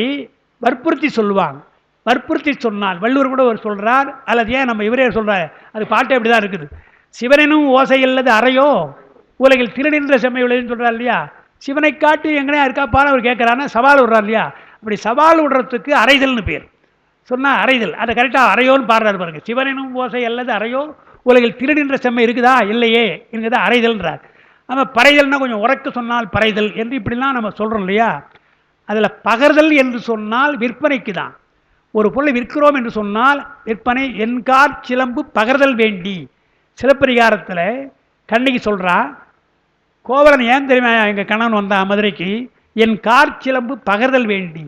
வற்புறுத்தி சொல்லுவாங்க. வற்புறுத்தி சொன்னால் வள்ளுவர் கூட ஒரு சொல்கிறார், அல்லது ஏன் நம்ம இவரே சொல்கிறார், அது பாட்டு அப்படி தான் இருக்குது. சிவனும் ஓசை இல்லது அறையோ உலகில் திருநின்ற செம்மை உள்ளதுன்னு சொல்கிறார் இல்லையா. சிவனை காட்டி எங்கனையா இருக்கா பாரு அவர் கேட்குறான்னா சவால் விடுறார் இல்லையா. அப்படி சவால் விடுறதுக்கு அறைதல்னு பேர். சொன்னால் அறைதல், அதை கரெக்டாக அறையோன்னு பாடுறாரு பாருங்க. சிவனும் ஓசை அல்லது அறையோ உலகில் திருநின்ற செம்மை இருக்குதா இல்லையே என்கிறதா அறைதல்ன்றார். நம்ம பறைதல்னா கொஞ்சம் உறக்க சொன்னால் பறைதல் என்று இப்படிலாம் நம்ம சொல்கிறோம் இல்லையா. அதில் பகர்தல் என்று சொன்னால் விற்பனைக்கு தான். ஒரு பொருளை விற்கிறோம் என்று சொன்னால் விற்பனை. என்கார் சிலம்பு பகர்தல் வேண்டி. சிலப்பதிகாரத்தில் கண்ணகி சொல்கிறா, கோவலன் ஏன் தெரியுமா எங்கள் கணவன் வந்தான் மதுரைக்கு, என் கார் சிலம்பு பகர்தல் வேண்டி.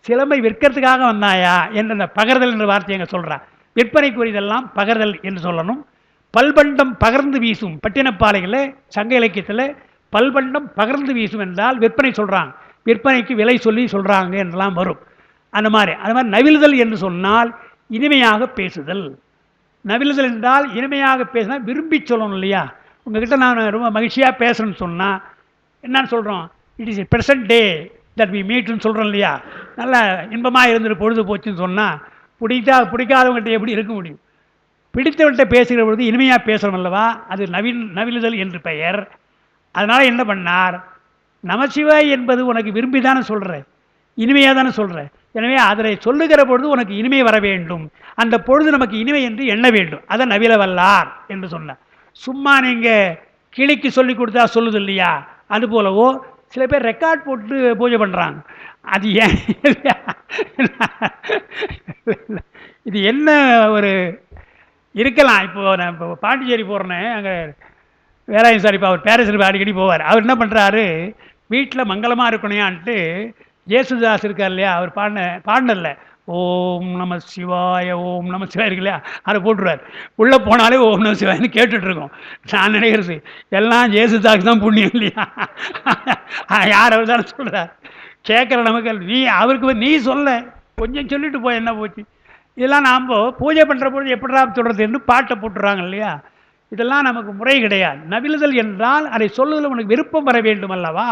சிலம்பை விற்கிறதுக்காக வந்தாயா என்ற அந்த பகர்தல் என்ற வார்த்தையை எங்கே சொல்கிறா. விற்பனைக்குரியதெல்லாம் பகர்தல் என்று சொல்லணும். பல்பண்டம் பகர்ந்து வீசும். பட்டினப்பாலையில் சங்க இலக்கியத்தில் பல்பண்டம் பகர்ந்து வீசும் என்றால் விற்பனை சொல்கிறாங்க, விற்பனைக்கு விலை சொல்லி சொல்கிறாங்க என்றெல்லாம் வரும். அந்த மாதிரி நவிலுதல் என்று சொன்னால் இனிமையாக பேசுதல். நவிலுதல் என்றால் இனிமையாக பேசினா விரும்பி சொல்லணும் இல்லையா. உங்ககிட்ட நான் ரொம்ப மகிழ்ச்சியாக பேசுகிறேன்னு சொன்னால் என்னன்னு சொல்கிறோம், it is a present day that we மீட்னு சொல்கிறோம் இல்லையா. நல்லா இன்பமாக இருந்துட்டு பொழுது போச்சுன்னு சொன்னால் பிடிக்காதவங்கள்ட்ட எப்படி இருக்க முடியும். பிடித்தவர்கிட்ட பேசுகிற பொழுது இனிமையாக பேசுகிறோம் அல்லவா, அது நவிலுதல் என்று பெயர். அதனால் என்ன பண்ணார், நமசிவாய் என்பது உனக்கு விரும்பி தானே சொல்கிற, இனிமையாக தானே சொல்கிற. எனவே அதில் சொல்லுகிற பொழுது உனக்கு இனிமை வர வேண்டும், அந்த பொழுது நமக்கு இனிமை என்று எண்ண வேண்டும். அதை நவிலவல்லார் என்று சொன்னார். சும்மா நீங்கள் கிளிக்கு சொல்லி கொடுத்தா சொல்லுது இல்லையா, அது போலவோ சில பேர் ரெக்கார்ட் போட்டு பூஜை பண்ணுறாங்க. அது ஏன் இது என்ன ஒரு இருக்கலாம். இப்போது நான் இப்போ பாண்டிச்சேரி போகிறேன்னு, அங்கே வேலாயுதம் சார் இப்போ அவர் பேரரசர் அடிக்கடி போவார். அவர் என்ன பண்ணுறாரு, வீட்டில் மங்களமாக இருக்கணையான்ட்டு ஜேசுதாஸ் இருக்கார் இல்லையா, அவர் பாடினரில் ஓம் நம சிவாய ஓம் நம சிவாய் இருக்கு இல்லையா, அதை போட்டுருவார். உள்ளே போனாலே ஓம் நம சிவாய்னு கேட்டுட்ருக்கோம். நான் நினைக்கிறது எல்லாம் ஜேசுதாஸ் தான் புண்ணியம் இல்லையா. யார் அவர் தானே சொல்கிறார், கேட்குற நமக்கு நீ அவருக்கு நீ சொல்ல கொஞ்சம் சொல்லிட்டு போய் என்ன போச்சு. இதெல்லாம் நாம் பூஜை பண்ணுற பொழுது எப்படா சொல்கிறது என்று பாட்டை போட்டுறாங்க இல்லையா. இதெல்லாம் நமக்கு முறை கிடையாது. நவிலுதல் என்றால் அதை சொல்லுவதில் உனக்கு விருப்பம் வர வேண்டும் அல்லவா,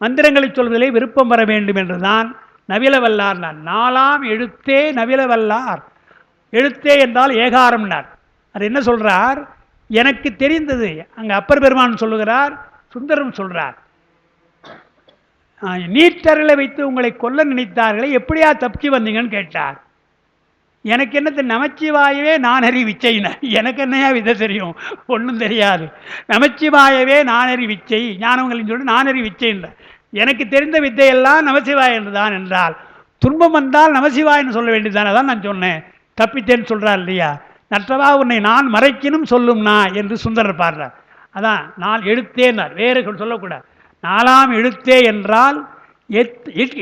மந்திரங்களை சொல்வதிலே விருப்பம் வர வேண்டும் என்று தான் நவிலவல்லார். 4ஆம் எழுத்தே நவிலவல்லார். எழுத்தே என்றால் ஏகாரம்னார். அது என்ன சொல்கிறார், எனக்கு தெரிந்தது. அங்கே அப்பர் பெருமான் சொல்லுகிறார், சுந்தரம் சொல்கிறார், நீட்டரில் வைத்து உங்களை கொல்ல நினைத்தார்களே எப்படியா தப்பிச்சு வந்தீங்கன்னு கேட்டார். எனக்கு என்னது நமச்சிவாயவே நானறி விச்சைன்னு, எனக்கு என்னையா விதை தெரியும், ஒன்றும் தெரியாது. நமச்சிவாயவே நானறி விச்சை, ஞானவங்களின் சொல்லி நானறி விச்சைன்ற, எனக்கு தெரிந்த வித்தையெல்லாம் நமசிவாய் என்று தான் என்றால், துன்பம் வந்தால் நமசிவாய்னு சொல்ல வேண்டியதுதானே. அதான் நான் சொன்னேன், தப்பித்தேன்னு சொல்கிறார் இல்லையா. நற்றவா உன்னை நான் மறைக்கினும் சொல்லும்னா என்று சுந்தரர் பாடுறார். அதான் நான் எழுத்தேன்னார், வேறு சொல்லக்கூடாது. 4ஆம் எழுத்தே என்றால்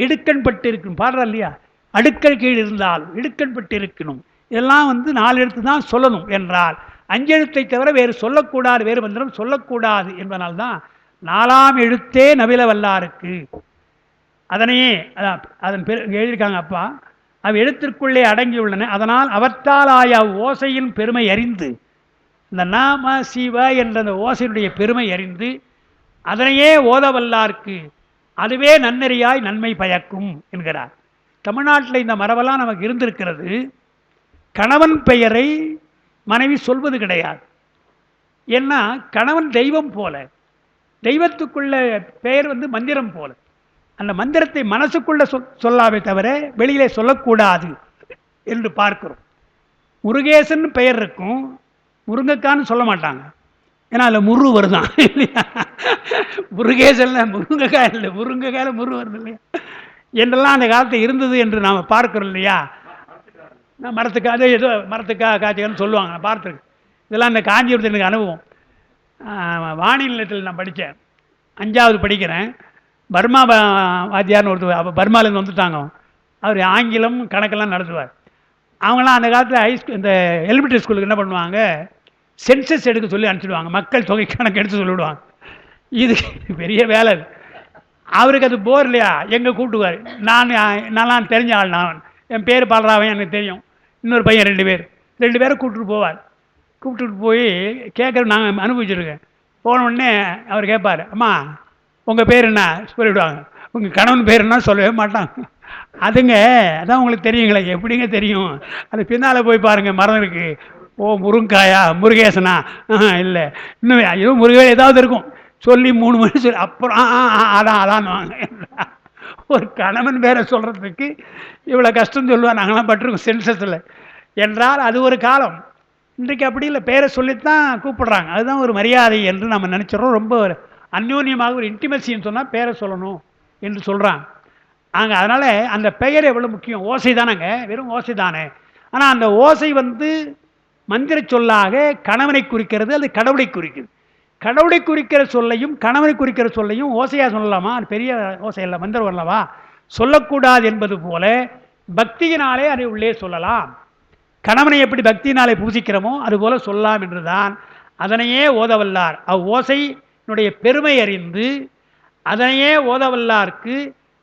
இடுக்கண் பட்டு இருக்கணும் பாடுறார் இல்லையா. அடுக்கல் கீழ் இருந்தால் இடுக்கண் பட்டு இருக்கணும். இதெல்லாம் 4 எழுத்து தான் சொல்லணும் என்றால் 5 எழுத்தை தவிர வேறு சொல்லக்கூடாது, வேறு மந்திரம் சொல்லக்கூடாது என்பதனால்தான் 4ஆம் எழுத்தே நவிலவல்லாருக்கு. அதனையே அதன் எழுதியிருக்காங்க அப்பா, அவ் எழுத்திற்குள்ளே அடங்கியுள்ளன. அதனால் அவற்றால் ஆய ஓசையின் பெருமை அறிந்து, இந்த நாம சிவ என்ற அந்த ஓசையினுடைய பெருமை அறிந்து அதனையே ஓதவல்லார்க்கு அதுவே நன்னெறியாய் நன்மை பயக்கும் என்கிறார். தமிழ்நாட்டில் இந்த மரபெல்லாம் நமக்கு இருந்திருக்கிறது. கணவன் பெயரை மனைவி சொல்வது கிடையாது. ஏன்னா கணவன் தெய்வம் போல, தெய்வத்துக்குள்ள பெயர் மந்திரம் போல. அந்த மந்திரத்தை மனசுக்குள்ள சொல்லாமே தவிர வெளியிலே சொல்லக்கூடாது என்று பார்க்கிறோம். முருகேசன் பெயர் இருக்கும், முருங்கக்கான்னு சொல்ல மாட்டாங்க. ஏன்னா அதில் முரு வருதான் இல்லையா, முருகேசன்ல முருங்கைக்காய் இல்லை, முருங்கைக்காயில் முரு வருது இல்லையா என்றெல்லாம் அந்த காலத்தில் இருந்தது என்று நாம் பார்க்கிறோம் இல்லையா. மரத்துக்கு அது ஏதோ மரத்துக்காக காய்ச்சிக்கன்னு சொல்லுவாங்க, நான் பார்த்துருக்கேன். இதெல்லாம் இந்த காஞ்சிபுரத்தில் எனக்கு அனுபவம். வானி நிலையத்தில் நான் படித்தேன், 5வது படிக்கிறேன். பர்மா வாத்தியார்னு ஒருத்தர், அப்போ பர்மாலேருந்து வந்துட்டாங்க. அவர் ஆங்கிலம் கணக்கெல்லாம் நடத்துவார். அவங்களாம் அந்த காலத்தில் இந்த எலிமெண்ட்ரி ஸ்கூலுக்கு என்ன பண்ணுவாங்க, சென்சஸ் எடுக்க சொல்லி அனுப்பிச்சிடுவாங்க, மக்கள் தொகை கணக்கு எடுத்து சொல்லிவிடுவாங்க. இது பெரிய வேலை. அவருக்கு அது போர் இல்லையா, எங்கே கூப்பிட்டுவார். நான் தெரிஞ்ச ஆள், நான் என் பேர் பாலராவன் எனக்கு தெரியும், இன்னொரு பையன் 2 பேரை கூப்பிட்டுட்டு போவார். கூப்பிட்டுட்டு போய் கேட்குற நாங்கள் அனுபவிச்சுருக்கேன். போன உடனே அவர் கேட்பார், அம்மா உங்கள் பேர் என்ன சொல்லிவிடுவாங்க, உங்கள் கணவன் பேர் என்ன சொல்லவே மாட்டாங்க. அதுங்க அதான் உங்களுக்கு தெரியுங்களே, எப்படிங்க தெரியும், அது பின்னால் போய் பாருங்கள், மரம் இருக்குது. ஓ முருங்காயா, முருகேசனா, இல்லை இன்னும் ஐயோ முருகே ஏதாவது இருக்கும் சொல்லி 3 மணி சொல்லி அப்புறம் அதான் வாங்க. ஒரு கணவன் பேரை சொல்கிறதுக்கு இவ்வளோ கஷ்டம் சொல்லுவாள். நாங்களாம் பட்டிருக்கோம் சென்சஸில் என்றால் அது ஒரு காலம். இன்றைக்கு அப்படி இல்லை, பேரை சொல்லித்தான் கூப்பிடுறாங்க. அதுதான் ஒரு மரியாதை என்று நம்ம நினச்சிடறோம். ரொம்ப அந்யோன்யமாக ஒரு இன்டிமேசின்னு சொன்னால் பேரை சொல்லணும் என்று சொல்கிறாங்க. அதனால் அந்த பெயர் எவ்வளோ முக்கியம். ஓசை தானேங்க, வெறும் ஓசை தானே. ஆனால் அந்த ஓசை மந்திர சொல்லாக கணவனை குறிக்கிறது, அது கடவுளை குறிக்குது. கடவுளை குறிக்கிற சொல்லையும் கணவனை குறிக்கிற சொல்லையும் ஓசையாக சொல்லலாமா? அது பெரிய ஓசை இல்லை, மந்திரம் வரலவா, சொல்லக்கூடாது என்பது போல பக்தியினாலே அதை உள்ளே சொல்லலாம். கணவனை எப்படி பக்தியினாலே பூசிக்கிறோமோ அதுபோல சொல்லலாம் என்றுதான் அதனையே ஓதவல்லார். ஓசையினுடைய பெருமை அறிந்து அதனையே ஓதவல்லார்க்கு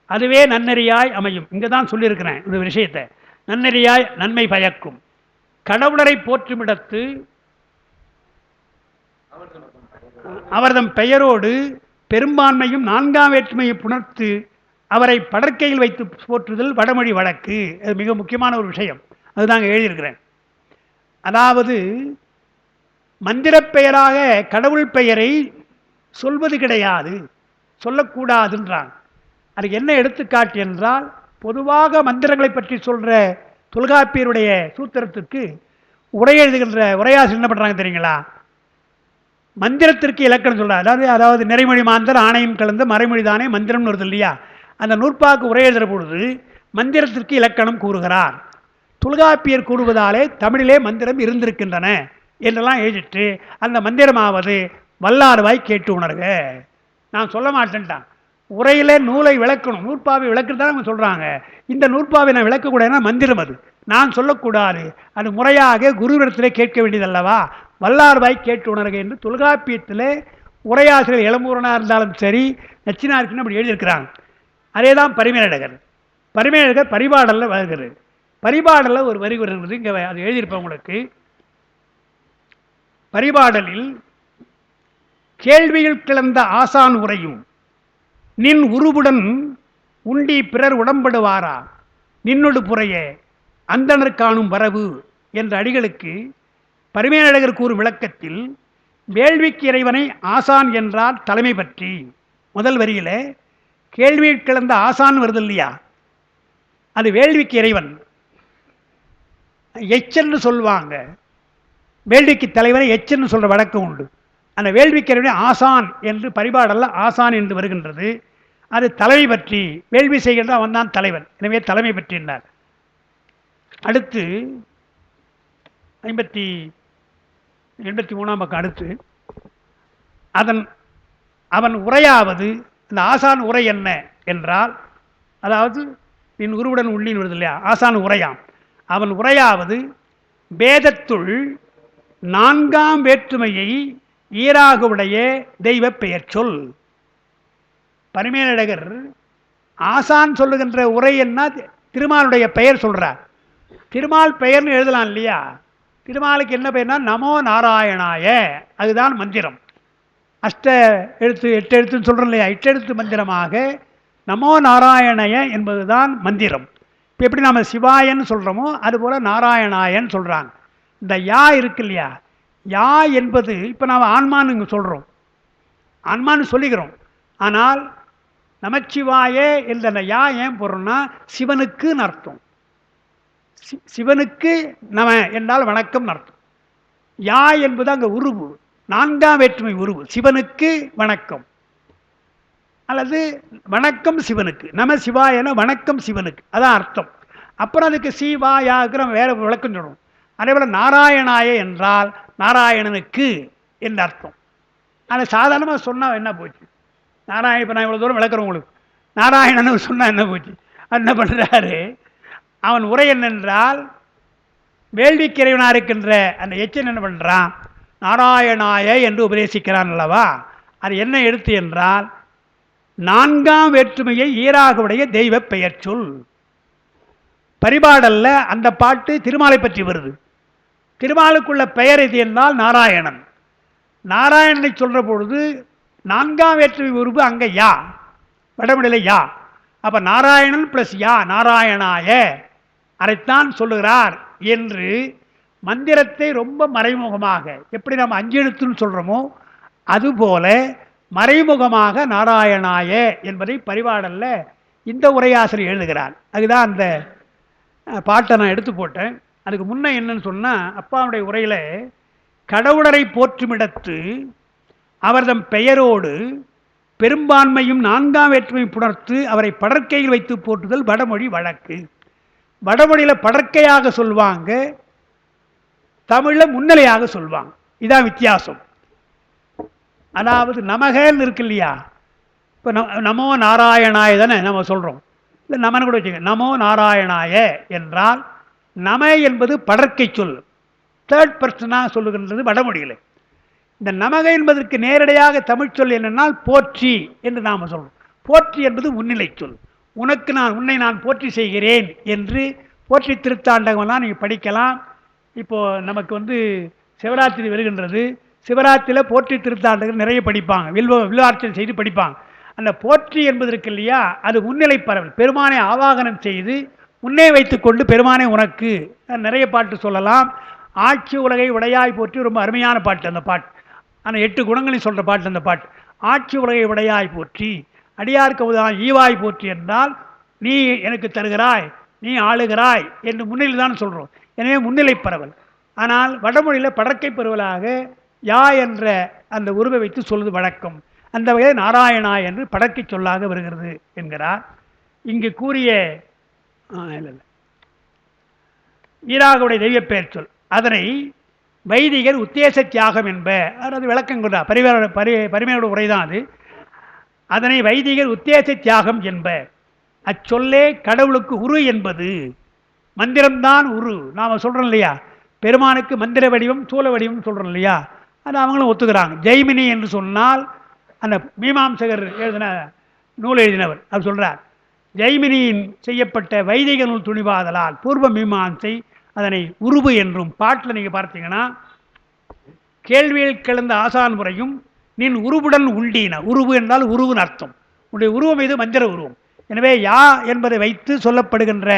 அதுவே நன்னெறியாய் அமையும். இங்கே தான் சொல்லியிருக்கிறேன் இந்த விஷயத்தை. நன்னெறியாய் நன்மை பயக்கும். கடவுளரை போற்றுமிடத்து அவர்தம் பெயரோடு பெரும்பான்மையும் 4ஆம் வேற்றுமையை புணர்த்து அவரை படற்கையில் வைத்து போற்றுதல் வடமொழி வழக்கு. அது மிக முக்கியமான ஒரு விஷயம். அதுதாங்க எழுதியிருக்கிறேன். அதாவது மந்திரப் பெயராக கடவுள் பெயரை சொல்வது கிடையாது, சொல்லக்கூடாதுன்றாங்க. அதுக்கு என்ன எடுத்துக்காட்டு என்றால், பொதுவாக மந்திரங்களை பற்றி சொல்கிற தொல்காப்பியருடைய சூத்திரத்துக்கு உரை எழுதுகின்ற உரையாசிரியர் என்ன பண்ணுறாங்க தெரியுங்களா, மந்திரத்திற்கு இலக்கணம் சொல்கிறார். அதாவது நிறைமொழி மாந்தர் ஆணையம் கலந்த மறைமொழி தானே மந்திரம்னு வருது இல்லையா. அந்த நூற்பாக்கு உரை எழுதுகிற பொழுது மந்திரத்திற்கு இலக்கணம் கூறுகிறார். தொல்காப்பியர் கூறுவதாலே தமிழிலே மந்திரம் இருந்திருக்கின்றன என்றெல்லாம் எழுதிட்டு, அந்த மந்திரமாவது வல்லாறுவாய் கேட்டு உணர்க. நான் சொல்ல மாட்டேன்ட்டான். உரையிலே நூலை விளக்கணும், நூற்பாவை விளக்குறது தான் அவங்க சொல்கிறாங்க. இந்த நூற்பாவை நான் விளக்கக்கூடாதுன்னா மந்திரம் அது, நான் சொல்லக்கூடாது. அது முறையாக குருவிடத்திலே கேட்க வேண்டியதல்லவா, வல்லாறுவாய் கேட்டு உணர்க என்று தொல்காப்பியத்தில் உரையாசிரியர் இளம்பூரனாக இருந்தாலும் சரி, நச்சினாருக்குன்னு அப்படி எழுதியிருக்கிறாங்க. அதே தான் பரிமேலழகர். பரிமேலழகர் பரிபாடலில் வருகிறது. பரிபாடலில் ஒரு வரி வருகிறது, இங்கே அது எழுதியிருப்பேன் உங்களுக்கு. பரிபாடலில் கேள்வியில் கிளந்த ஆசான் உரையும் நின் உருவுடன் உண்டி பிறர் உடம்படுவாரா நின்னொடு புறையே அந்தனர் காணும் வரவு என்ற அடிகளுக்கு பரிமேலழகர் கூறும் விளக்கத்தில் வேள்விக்கு இறைவனை ஆசான் என்றால் தலைமை பற்றி முதல் வரியில் கேள்வியில் கிளந்த ஆசான் வருது இல்லையா, அது வேள்விக்கு இறைவன் எச்சென்று சொல்லுவாங்க. வேள்விக்கு தலைவரை எச்சென்று சொல்கிற வழக்கம் உண்டு. அந்த வேள்விக்கு இறைவனை ஆசான் என்று பரிபாடல்ல ஆசான் என்று வருகின்றது. அது தலைமை பற்றி, வேள்வி செய்கின்ற அவன் தான் தலைவன், எனவே தலைமை பற்றினார். அடுத்து 83ஆம் பக்கம் அடுத்து அவன் உரையாவது, இந்த ஆசான் உரை என்ன என்றால், அதாவது நின் உருவுடன் உள்ளின் வருது இல்லையா, ஆசான் உரையாம். அவன் உரையாவது வேதத்துள் 4ஆம் வேற்றுமையை ஈராக உடைய தெய்வ பெயர் சொல். பரிமேலழகர் ஆசான் சொல்லுகின்ற உரை என்ன, திருமாலுடைய பெயர் சொல்றார். திருமால் பெயர்னு எழுதலாம் இல்லையா, திருமாலுக்கு என்ன பெயர்னா நமோ நாராயணாய, அதுதான் மந்திரம். அஷ்ட எழுத்து 8 எழுத்துன்னு சொல்கிறோம் இல்லையா, 8 எழுத்து மந்திரமாக நமோ நாராயணய என்பதுதான் மந்திரம். இப்போ எப்படி நாம் சிவாயன்னு சொல்கிறோமோ அதுபோல் நாராயணாயன்னு சொல்கிறாங்க. இந்த யா இருக்கு இல்லையா, யா என்பது இப்போ நாம் ஆன்மான்னு இங்கே சொல்கிறோம், ஆன்மான்னு சொல்லிக்கிறோம். ஆனால் நமச்சிவாய என்ற அந்த யா ஏன் போடுறோம்னா சிவனுக்குன்னு அர்த்தம். சிவனுக்கு நம என்றால் வணக்கம் அர்த்தம். யா என்பது அங்கே உருவு, நான்காம் வேற்றுமை உருவு. சிவனுக்கு வணக்கம் அல்லது வணக்கம் சிவனுக்கு, நம சிவாயன வணக்கம் சிவனுக்கு, அதான் அர்த்தம். அப்புறம் அதுக்கு சிவாயாகிற வேற விளக்கம் சொல்லணும். அதே போல் நாராயணாய என்றால் நாராயணனுக்கு என்ற அர்த்தம். அதை சாதாரணமாக சொன்னால் என்ன போச்சு? நாராயண, இப்போ நான் இவ்வளோ தூரம் விளக்குறேன் உங்களுக்கு, நாராயணன் சொன்னால் என்ன போச்சு? என்ன பண்ணுறாரு அவன்? உரை என்னென்றால், வேள்விக்கிறைவனாக இருக்கின்ற அந்த எச்சன் என்ன பண்ணுறான்? நாராயணாய என்று உபதேசிக்கிறான் அல்லவா? அது என்ன எடுத்து என்றால், நான்காம் வேற்றுமையை ஈராக உடைய தெய்வ பெயர் சொல். பரிபாடல்ல அந்த பாட்டு திருமாலை பற்றி வருது. திருமாலுக்குள்ள பெயர் எது என்றால் நாராயணன். நாராயணனை சொல்ற பொழுது நான்காம் வேற்றுமை உருவு அங்க யா, வடமொழியில யா. அப்ப நாராயணன் பிளஸ் யா, நாராயணாய, அதைத்தான் சொல்லுகிறார் என்று மந்திரத்தை ரொம்ப மறைமுகமாக, எப்படி நம்ம 5 எழுத்துன்னு சொல்றோமோ அதுபோல மறைமுகமாக நாராயணாய என்பதை பரிபாடல்ல இந்த உரையாசிரியர் எழுதுகிறார். அதுதான் அந்த பாட்டை நான் எடுத்து போட்டேன். அதுக்கு முன்ன என்னன்னு சொன்னா, அப்பாவுடைய உரையில கடவுளரை போற்றுமிடத்து அவர்தம் பெயரோடு பெரும்பான்மையும் நான்காம் வேற்றுமை புணர்த்து அவரை படற்கையில் வைத்து போற்றுதல் வடமொழி வழக்கு. வடமொழியில படற்கையாக சொல்வாங்க, தமிழ்ல முன்னிலையாக சொல்வாங்க. இதான் வித்தியாசம். அதாவது நமகன்னு இருக்கு இல்லையா, இப்போ நமோ நாராயணாய தானே நம்ம சொல்றோம். இல்லை நமன்னு கூட வச்சுக்க, நமோ நாராயணாய என்றால் நம என்பது படற்கை சொல், தேர்ட் பர்சனாக சொல்லுகின்றது வடமொழியில். இந்த நமக என்பதற்கு நேரடியாக தமிழ் சொல் என்னென்னால் போற்றி என்று நாம் சொல்றோம். போற்றி என்பது முன்னிலை சொல். உனக்கு நான், உன்னை நான் போற்றி செய்கிறேன் என்று போற்றி திருத்தாண்டகம்லாம் நீங்கள் படிக்கலாம். இப்போது நமக்கு சிவராத்திரி வருகின்றது. சிவராத்திரியில் போற்றி திருத்தாண்டகம் நிறைய படிப்பாங்க, வில்வார்ச்சனை செய்து படிப்பாங்க. அந்த போற்றி என்பது இருக்கு இல்லையா, அது முன்னிலை பரவல். பெருமானை ஆவாகனம் செய்து முன்னே வைத்துக்கொண்டு பெருமானை உனக்கு நிறைய பாட்டு சொல்லலாம். ஆட்சி உலகை உடையாய் போற்றி ரொம்ப அருமையான பாட்டு அந்த பாட்டு. ஆனால் 8 குணங்களையும் சொல்கிற பாட்டு அந்த பாட்டு. ஆட்சி உலகை உடையாய் போற்றி அடியார்க்கு உதவாய் ஈவாய் போற்றி என்றால் நீ எனக்கு தருகிறாய், நீ ஆளுகிறாய் என்று முன்னிலை தான் சொல்கிறோம். எனவே முன்னிலை பரவல். ஆனால் வடமொழியில் படற்கை பரவலாக யா என்ற அந்த உருவை வைத்து சொல்வது வழக்கம். அந்த வகையில் நாராயணா என்று படற்கை சொல்லாக வருகிறது என்கிறார். இங்கு கூறிய ஈராகுடைய தெய்வ பெயர் சொல், அதனை வைதிகர் உத்தேச தியாகம் என்ப. அது விளக்கம் கொண்டார், பரிமையோட உரைதான் அது. அதனை வைதிகர் உத்தேச தியாகம் என்ப. அச்சொல்லே கடவுளுக்கு உரு என்பது. மந்திரம்தான் உரு. நாம் சொல்கிறோம் இல்லையா, பெருமானுக்கு மந்திர வடிவம் சூல வடிவம் சொல்கிறோம் இல்லையா, அது அவங்களும் ஒத்துக்கிறாங்க. ஜெய்மினி என்று சொன்னால் அந்த மீமாம்சகர் எழுதின நூல் எழுதினவர் அவர் சொல்கிறார், ஜெய்மினியின் செய்யப்பட்ட வைதிக நூல் துணிவாதலால் பூர்வ மீமாம்சை அதனை உருவு என்றும். பாட்டில் நீங்கள் பார்த்தீங்கன்னா, கேள்வியில் கிளந்த ஆசான் முறையும் நின் உருவுடன் உண்டீன. உருவு என்றால் உருவுன்னு அர்த்தம். உன்னுடைய உருவம் இது மந்திர உருவம். எனவே யா என்பதை வைத்து சொல்லப்படுகின்ற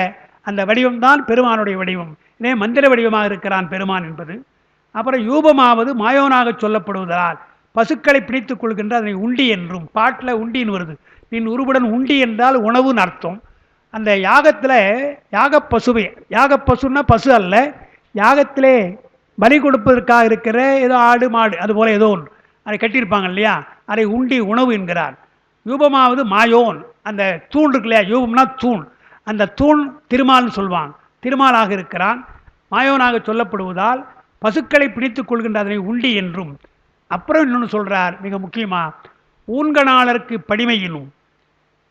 அந்த வடிவம்தான் பெருமானுடைய வடிவம். எனவே மந்திர வடிவமாக இருக்கிறான் பெருமான் என்பது. அப்புறம் யூபமாவது மாயோனாக சொல்லப்படுவதால் பசுக்களை பிடித்துக் கொள்கின்ற அதனை உண்டி என்றும். பாட்டில் உண்டின்னு வருது. நின் உருவுடன் உண்டி என்றால் உணவுன்னு அர்த்தம். அந்த யாகத்தில் யாகப்பசுவை, யாகப்பசுன்னா பசு அல்ல, யாகத்திலே பலி கொடுப்பதற்காக இருக்கிற ஏதோ ஆடு மாடு அதுபோல் ஏதோ ஒன்று அதை கட்டியிருப்பாங்க இல்லையா, அதை உண்டி உணவு என்கிறார். யூபமாவது மாயோன், அந்த தூண் இருக்கு இல்லையா, யூபம்னா தூண், அந்த தூண் திருமால்னு சொல்லுவாங்க. திருமாலாக இருக்கிறான், மாயோனாக சொல்லப்படுவதால் பசுக்களை பிடித்துக் கொள்கின்ற அதனை உண்டி என்றும். அப்புறம் இன்னொன்று சொல்கிறார் மிக முக்கியமாக, ஊன்கணாளருக்கு படிமையினும்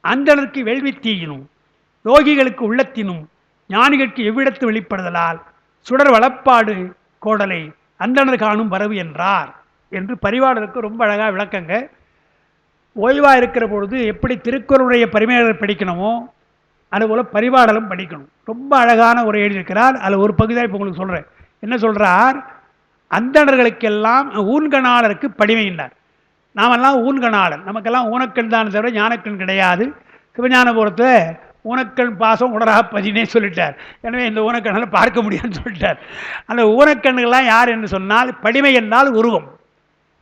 அந்தனருக்கு வேள்வித்தீயினும் யோகிகளுக்கு உள்ளத்தினும் ஞானிகளுக்கு எவ்விடத்து வெளிப்படுதலால் சுடர் வளப்பாடு கோடலை அந்தனர் காணும் வரவு என்றார் என்று பரிவாடலுக்கு ரொம்ப அழகாக விளக்கங்க. ஓய்வாக இருக்கிற பொழுது எப்படி திருக்குறளுடைய பரிமையாளர் படிக்கணுமோ அதுபோல் பரிபாடலும் படிக்கணும். ரொம்ப அழகான உரை எழுதியிருக்கிறார். அதில் ஒரு பகுதியாக இப்போ உங்களுக்கு சொல்கிறேன். என்ன சொல்கிறார், அந்தணர்களுக்கெல்லாம் ஊன்கணாளருக்கு படிமையினார். நாமெல்லாம் ஊன்கணாளர், நமக்கெல்லாம் ஊனக்கண் தான் தவிர ஞானக்கண் கிடையாது. சிவஞானபுரத்தை ஊனக்கண் பாசம் உடராக பதினே சொல்லிட்டார். எனவே இந்த ஊனக்கண்ணை பார்க்க முடியும்னு சொல்லிட்டார். அந்த ஊனக்கண்ணுகள்லாம் யார் என்று சொன்னால், படிமை என்றால் உருவம்.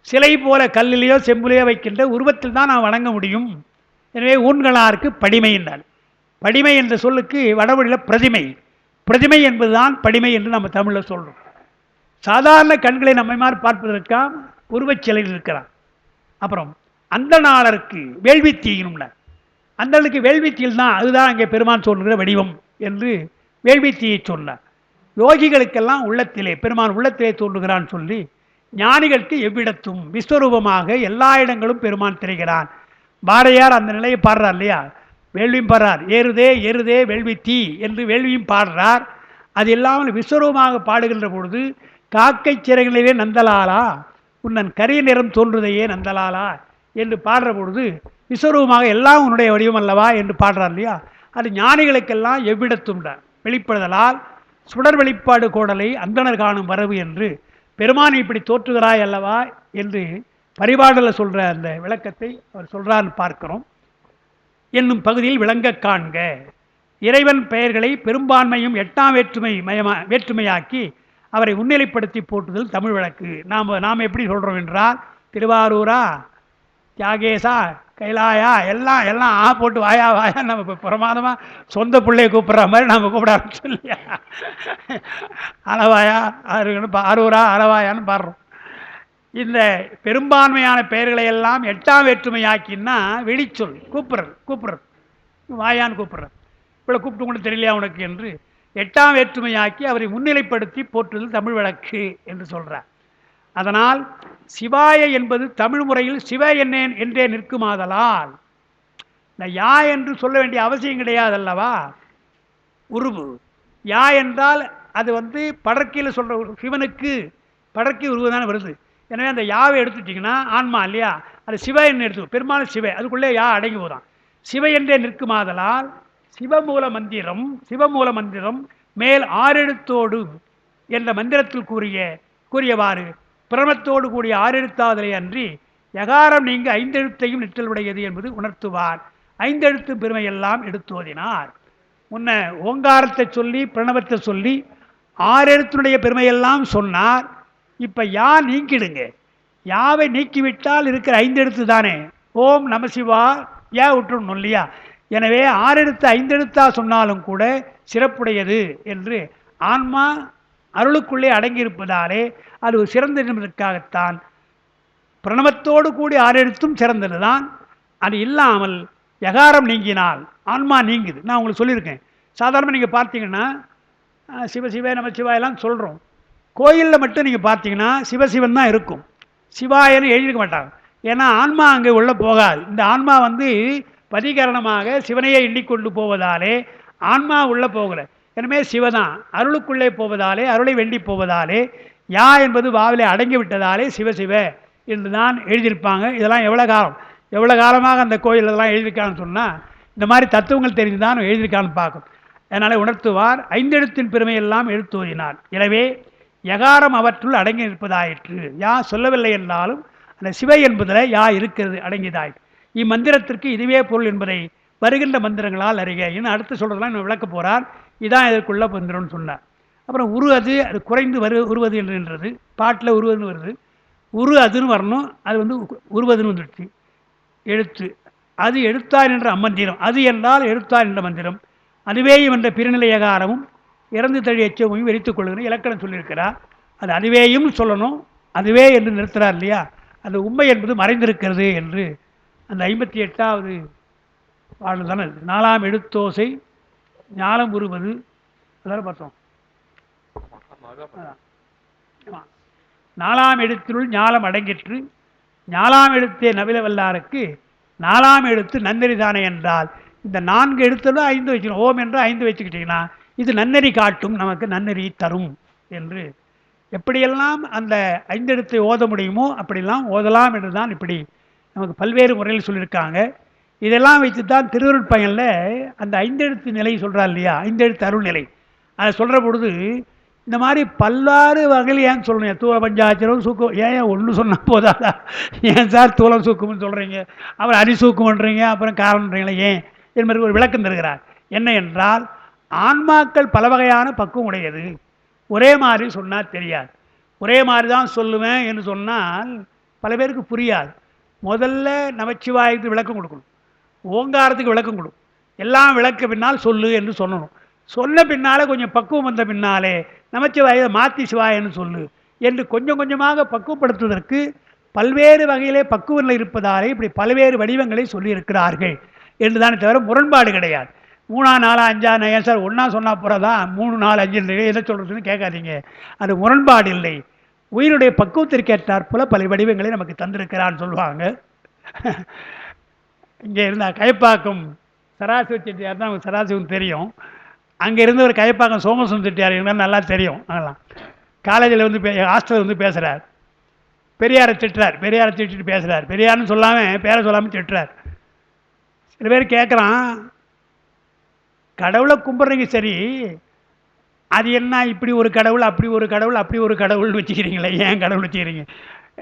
சிலை போல கல்லிலேயோ செம்புலையோ வைக்கின்ற உருவத்தில் தான் நாம் வணங்க முடியும். எனவே ஊன்கணாருக்கு படிமை என்றால், படிமை என்ற சொல்லுக்கு வடமொழியில் பிரதிமை, பிரதிமை என்பதுதான் படிமை என்று நம்ம தமிழில் சொல்கிறோம். சாதாரண கண்களை நம்மை மாதிரி பார்ப்பதற்காக உருவச்சிலையில் இருக்கிறான். அப்புறம் அந்த நாளருக்கு வேள்வி தீயினும்ல, அந்த வேள்வி தீயில் தான், அதுதான் அங்கே பெருமான் சொல்லுகிற வடிவம் என்று வேள்வி தீயை சொன்னார். யோகிகளுக்கெல்லாம் உள்ளத்திலே பெருமான் உள்ளத்திலே தோன்றுகிறான் சொல்லி, ஞானிகளுக்கு எவ்விடத்தும் விஸ்வரூபமாக எல்லா இடங்களும் பெருமான் திரைகிறான். பாரதியார் அந்த நிலையை பாடுறார் இல்லையா, வேள்வியும் பாடுறார், ஏறுதே ஏறுதே வேள்வி தீ என்று வேள்வியும் பாடுறார். அது இல்லாமல் விஸ்வரூபமாக பாடுகின்ற பொழுது, காக்கை சிறைகளிலே நந்தலாலா உன்னன் கரிய நிறம் தோன்றுதையே நந்தலாலா என்று பாடுற பொழுது, விஸ்வரூபமாக எல்லாம் உன்னுடைய வடிவம் அல்லவா என்று பாடுறார் இல்லையா. அது ஞானிகளுக்கெல்லாம் எவ்விடத்தும் வெளிப்படுதலால் சுடர் வெளிப்பாடு கோடலை அந்தனர் காணும் வரவு என்று பெருமான் இப்படி தோற்றுகிறாய் அல்லவா என்று பரிபாடலில் சொல்கிற அந்த விளக்கத்தை அவர் சொல்கிறான்னு பார்க்கிறோம். என்னும் பகுதியில் விளங்க காண்க. இறைவன் பெயர்களை பெரும்பான்மையும் 8ஆம் வேற்றுமையாக்கி அவரை முன்னிலைப்படுத்தி போட்டுதல் தமிழ் வழக்கு. நாம் எப்படி சொல்கிறோம் என்றால், திருவாரூரா, தியாகேசா, கைலாயா, எல்லாம் எல்லாம் போட்டு வாயா வாயா நம்ம இப்போ பிரமாதமாக சொந்த பிள்ளையை கூப்பிட்ற மாதிரி நம்ம கூப்பிட ஆரம்பிச்சோம் இல்லையா. அளவாயா அரூரா அளவாயான்னு பாடுறோம். இந்த பெரும்பான்மையான பெயர்களை எல்லாம் 8ஆம் வேற்றுமையாக்கின்னா வெளிச்சொல் கூப்பிட்றது வாயான்னு கூப்பிட்றது. இவ்வளோ கூப்பிட்டு கொண்டு தெரியலையா உனக்கு என்று 8ஆம் வேற்றுமையாக்கி அவரை முன்னிலைப்படுத்தி போற்றுதல் தமிழ் வழக்கு என்று சொல்கிறார். அதனால் சிவாய என்பது தமிழ் முறையில் சிவ என்னேன் என்றே நிற்குமாதலால் இந்த யா என்று சொல்ல வேண்டிய அவசியம் கிடையாது அல்லவா. உருவு யா என்றால் அது படற்கையில் சொல்கிற சிவனுக்கு படற்கை உருவு தானே வருது. எனவே அந்த யாவை எடுத்துட்டிங்கன்னா ஆன்மா இல்லையா, அது சிவ என்று எடுத்து பெரும்பாலும் சிவ அதுக்குள்ளே யா அடங்கி போதான். சிவ என்றே நிற்குமாதலால் சிவமூல மந்திரம் மேல் 6 எழுத்தோடு என்ற மந்திரத்தில் கூறியவாறு பிரமத்தோடு கூடிய 6 எழுத்தாதலை அன்றி யகாரம் நீங்க 5 எழுத்தையும் நிற்றல் உடையது என்பது உணர்த்துவார். 5 எழுத்து பெருமையெல்லாம் எடுத்தோதினார். முன்ன ஓங்காரத்தை சொல்லி பிரணவத்தை சொல்லி 6 எழுத்தினுடைய பெருமையெல்லாம் சொன்னார். இப்போ யா நீக்கிடுங்க. யாவை நீக்கிவிட்டால் இருக்கிற 5 எழுத்து தானே. ஓம் நமசிவா யா விட்டுணும் இல்லையா. எனவே 6 எழுத்து 5 எழுத்தா சொன்னாலும் கூட சிறப்புடையது என்று ஆன்மா அருளுக்குள்ளே அடங்கியிருப்பதாலே அது சிறந்த என்பதற்காகத்தான் பிரணவத்தோடு கூடி 6 எழுத்தும் சிறந்தது தான். அது இல்லாமல் யகாரம் நீங்கினால் ஆன்மா நீங்குது. நான் உங்களுக்கு சொல்லியிருக்கேன். சாதாரணமாக நீங்கள் பார்த்தீங்கன்னா சிவசிவ நமசிவா எல்லாம் சொல்கிறோம். கோயிலில் மட்டும் நீங்கள் பார்த்தீங்கன்னா சிவசிவன் தான் இருக்கும், சிவாயன்னு எழுதியிருக்க மாட்டாங்க. ஏன்னா ஆன்மா அங்கே உள்ள போகாது. இந்த ஆன்மா பதிகரணமாக சிவனையே எண்ணிக்கொண்டு போவதாலே ஆன்மா உள்ளே போகலை. எனவே சிவதான் அருளுக்குள்ளே போவதாலே அருளை வெண்டி போவதாலே யா என்பது வாவிலே அடங்கி விட்டதாலே சிவசிவ என்று தான் எழுதியிருப்பாங்க. இதெல்லாம் எவ்வளோ காலமாக அந்த கோயில் இதெல்லாம் எழுதியிருக்கான்னு சொன்னால் இந்த மாதிரி தத்துவங்கள் தெரிந்து தான் எழுதியிருக்கான்னு பார்க்கும். அதனால் உணர்த்துவார் 5 எழுத்தின் பெருமையெல்லாம் எழுத்துவதினார். எனவே யகாரம் அவற்றுள் அடங்கி இருப்பதாயிற்று. யா சொல்லவில்லை என்றாலும் அந்த சிவை என்பதில் யா இருக்கிறது அடங்கியதாயிற்று. இம்மந்திரத்திற்கு இதுவே பொருள் என்பதை வருகின்ற மந்திரங்களால் அறிக. இன்னும் அடுத்து சொல்கிறதெல்லாம் இன்னும் விளக்க போகிறார். இதான் இதற்குள்ள மந்திரம்னு சொன்னார். அப்புறம் அது குறைந்து உருவது என்றது பாட்டில் உருவதுன்னு வருது. அதுன்னு வரணும். அது உருவதுன்னு வந்துடுச்சு. எழுத்து அது எழுத்தார் என்ற அம்மந்திரம். அது என்றால் எழுத்தார் என்ற மந்திரம். அதுவேயும் என்ற பிறநிலையகாரமும் இறந்து தழி எச்சமும் வெறித்துக் கொள்ளுகிற இலக்கணம் சொல்லியிருக்கிறார். அது அதுவேயும் சொல்லணும். அதுவே என்று நிறுத்துறார் இல்லையா. அந்த உண்மை என்பது மறைந்திருக்கிறது என்று அந்த 58வது பாடல் தானே. 4ஆம் எழுத்தோசை ஞாலம் உருவது அதாவது பார்த்தோம். 4ஆம் எழுத்தினுள் ஞாலம் அடங்கிற்று. 4ஆம் எழுத்தே நவில வல்லாருக்கு 4ஆம் எழுத்து நன்னெறி தானே என்றால் இந்த 4 எழுத்துல 5 வச்சுக்கணும். ஓம் என்று 5 வச்சுக்கிட்டீங்கன்னா இது நன்னெறி காட்டும், நமக்கு நன்னெறி தரும் என்று எப்படியெல்லாம் அந்த 5 எழுத்தை ஓத முடியுமோ அப்படிலாம் ஓதலாம் என்று தான் இப்படி நமக்கு பல்வேறு முறையில் சொல்லியிருக்காங்க. இதெல்லாம் வச்சு தான் திருவருட்பயனில் அந்த 5 எழுத்து நிலை சொல்கிறார் இல்லையா, 5 எழுத்து அருள் நிலை. அதை சொல்கிற பொழுது இந்த மாதிரி பல்வாறு வகையில் ஏன் சொல்லணும். தூள பஞ்சாட்சரம் சூக்கம் ஏன் ஒன்று சொன்னால் போதாதா? ஏன் சார் தூளம் சூக்கும்னு சொல்கிறீங்க, அப்புறம் அரிசூக்கும்ன்றீங்க, அப்புறம் காரணன்றீங்களா ஏன் என்பது ஒரு விளக்கம் தருகிறார். என்ன என்றால் ஆன்மாக்கள் பல வகையான பக்குவம் உடையது. ஒரே மாதிரி சொன்னால் தெரியாது. ஒரே மாதிரி தான் சொல்லுவேன் என்று சொன்னால் பல பேருக்கு புரியாது. முதல்ல நமச்சிவாயத்துக்கு விளக்கம் கொடுக்கணும், ஓங்காரத்துக்கு விளக்கம் கொடு, எல்லாம் விளக்க பின்னால் சொல்லு என்று சொல்லணும். சொன்ன பின்னாலே கொஞ்சம் பக்குவம் வந்த பின்னாலே நமச்சிவாயை மாற்றி சிவாயன்னு சொல்லு என்று கொஞ்சம் கொஞ்சமாக பக்குவப்படுத்துவதற்கு பல்வேறு வகையிலே பக்குவங்கள் இருப்பதாலே இப்படி பல்வேறு வடிவங்களை சொல்லியிருக்கிறார்கள் என்றுதானே தவிர முரண்பாடு கிடையாது. 3 4 5 ஏன் சார் ஒன்றா சொன்னால் போகிறதான் 3 4 5 எதை சொல்கிறதுன்னு கேட்காதீங்க. அது முரண்பாடு இல்லை. உயிருடைய பக்குவத்திற்கு ஏற்றாற்போல பல வடிவங்களை நமக்கு தந்திருக்கிறான்னு சொல்லுவாங்க. இங்கே இருந்தால் கயப்பாக்கம் சராசிவ செட்டியார் தான் சராசிவம் தெரியும். அங்கே இருந்து ஒரு கயப்பாக்கம் சோமசுந்தர செட்டியார் இருந்தால் நல்லா தெரியும். அதெல்லாம் காலேஜில் வந்து ஹாஸ்டலில் வந்து பேசுகிறார். பெரியாரை திட்டுறார். பெரியாரை திட்டிட்டு பேசுகிறார். பெரியார்னு சொல்லாமல் பேரை சொல்லாமல் திட்டுறார். சில பேர் கேட்குறான், கடவுளை கும்பிட்றீங்க சரி, அது என்ன இப்படி ஒரு கடவுள் அப்படி ஒரு கடவுள் அப்படி ஒரு கடவுள்னு வச்சுக்கிறீங்களே, ஏன் கடவுள் வச்சுக்கிறீங்க?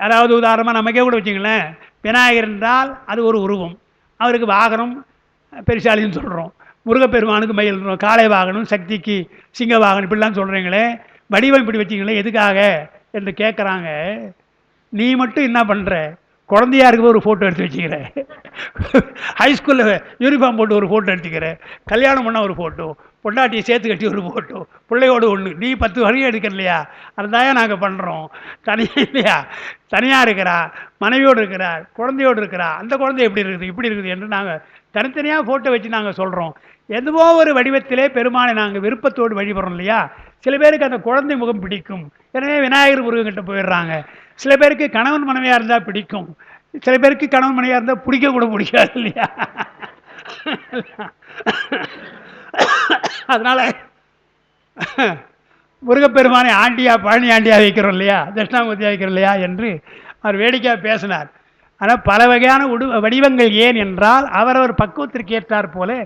அதாவது உதாரணமாக நமக்கே கூட வச்சுங்களேன், விநாயகர் என்றால் அது ஒரு உருவம், அவருக்கு வாகனம் பெருசாலின்னு சொல்கிறோம், முருகப்பெருமானுக்கு மயில், காளை வாகனம், சக்திக்கு சிங்க வாகனம், இப்படிலாம் சொல்கிறீங்களே, வடிவம் இப்படி வச்சுங்களேன் எதுக்காக என்று கேட்குறாங்க. நீ மட்டும் என்ன பண்ணுற, குழந்தையா இருக்கும்போது ஒரு ஃபோட்டோ எடுத்து வச்சுக்கிறேன், ஹைஸ்கூலில் யூனிஃபார்ம் போட்டு ஒரு ஃபோட்டோ எடுத்துக்கிறேன், கல்யாணம் பண்ணால் ஒரு ஃபோட்டோ, பொண்டாட்டியை சேர்த்து கட்டி ஒரு ஃபோட்டோ, பிள்ளையோடு ஒன்று, நீ 10 வரையும் எடுக்கிற இல்லையா, அதுதான் நாங்கள் பண்ணுறோம். தனியாக இல்லையா, தனியாக இருக்கிறா, மனைவியோடு இருக்கிறார், குழந்தையோடு இருக்கிறா, அந்த குழந்தை எப்படி இருக்குது இப்படி இருக்குது என்று நாங்கள் தனித்தனியாக ஃபோட்டோ வச்சு நாங்கள் சொல்கிறோம். எதுவோ ஒரு வடிவத்திலே பெருமானை நாங்கள் விருப்பத்தோடு வழிபடுறோம் இல்லையா. சில பேருக்கு அந்த குழந்தை முகம் பிடிக்கும், எனவே விநாயகர் முருகன்கிட்ட போயிடுறாங்க. சில பேருக்கு கணவன் மனைவியாக இருந்தால் பிடிக்கும், சில பேருக்கு கணவன் மனைவியாக இருந்தால் பிடிக்க கூட பிடிக்காது இல்லையா. அதனால் முருகப்பெருமானை ஆண்டியா பழனி ஆண்டியா வைக்கிறோம் இல்லையா, தட்சிணாமூர்த்தியாக வைக்கிறோம் இல்லையா என்று அவர் வேடிக்கையாக பேசினார். ஆனால் பல வகையான வடிவங்கள் ஏன் என்றால் அவரவர் பக்குவத்திற்கு ஏற்றார் போல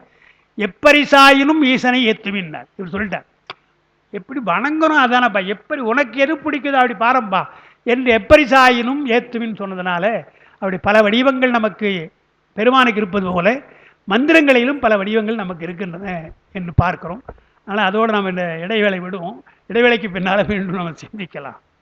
எப்பரிசாயினும் ஈசனை ஏற்றுமின்னார். இவர் சொல்லிட்டார், எப்படி வணங்கணும் அதானப்பா, எப்படி உனக்கு எது பிடிக்குதோ அப்படி பாரம்பா என்று எப்பரிசாயினும் ஏத்துமின்னு சொன்னதுனால அப்படி பல வடிவங்கள் நமக்கு பெருமானுக்கு இருப்பது போல மந்திரங்களிலும் பல வடிவங்கள் நமக்கு இருக்கின்றன என்று பார்க்கிறோம். அதனால் அதோடு நாம் இந்த இடைவேளை விடுவோம். இடைவேளைக்கு பின்னால் மீண்டும் நம்ம சிந்திக்கலாம்.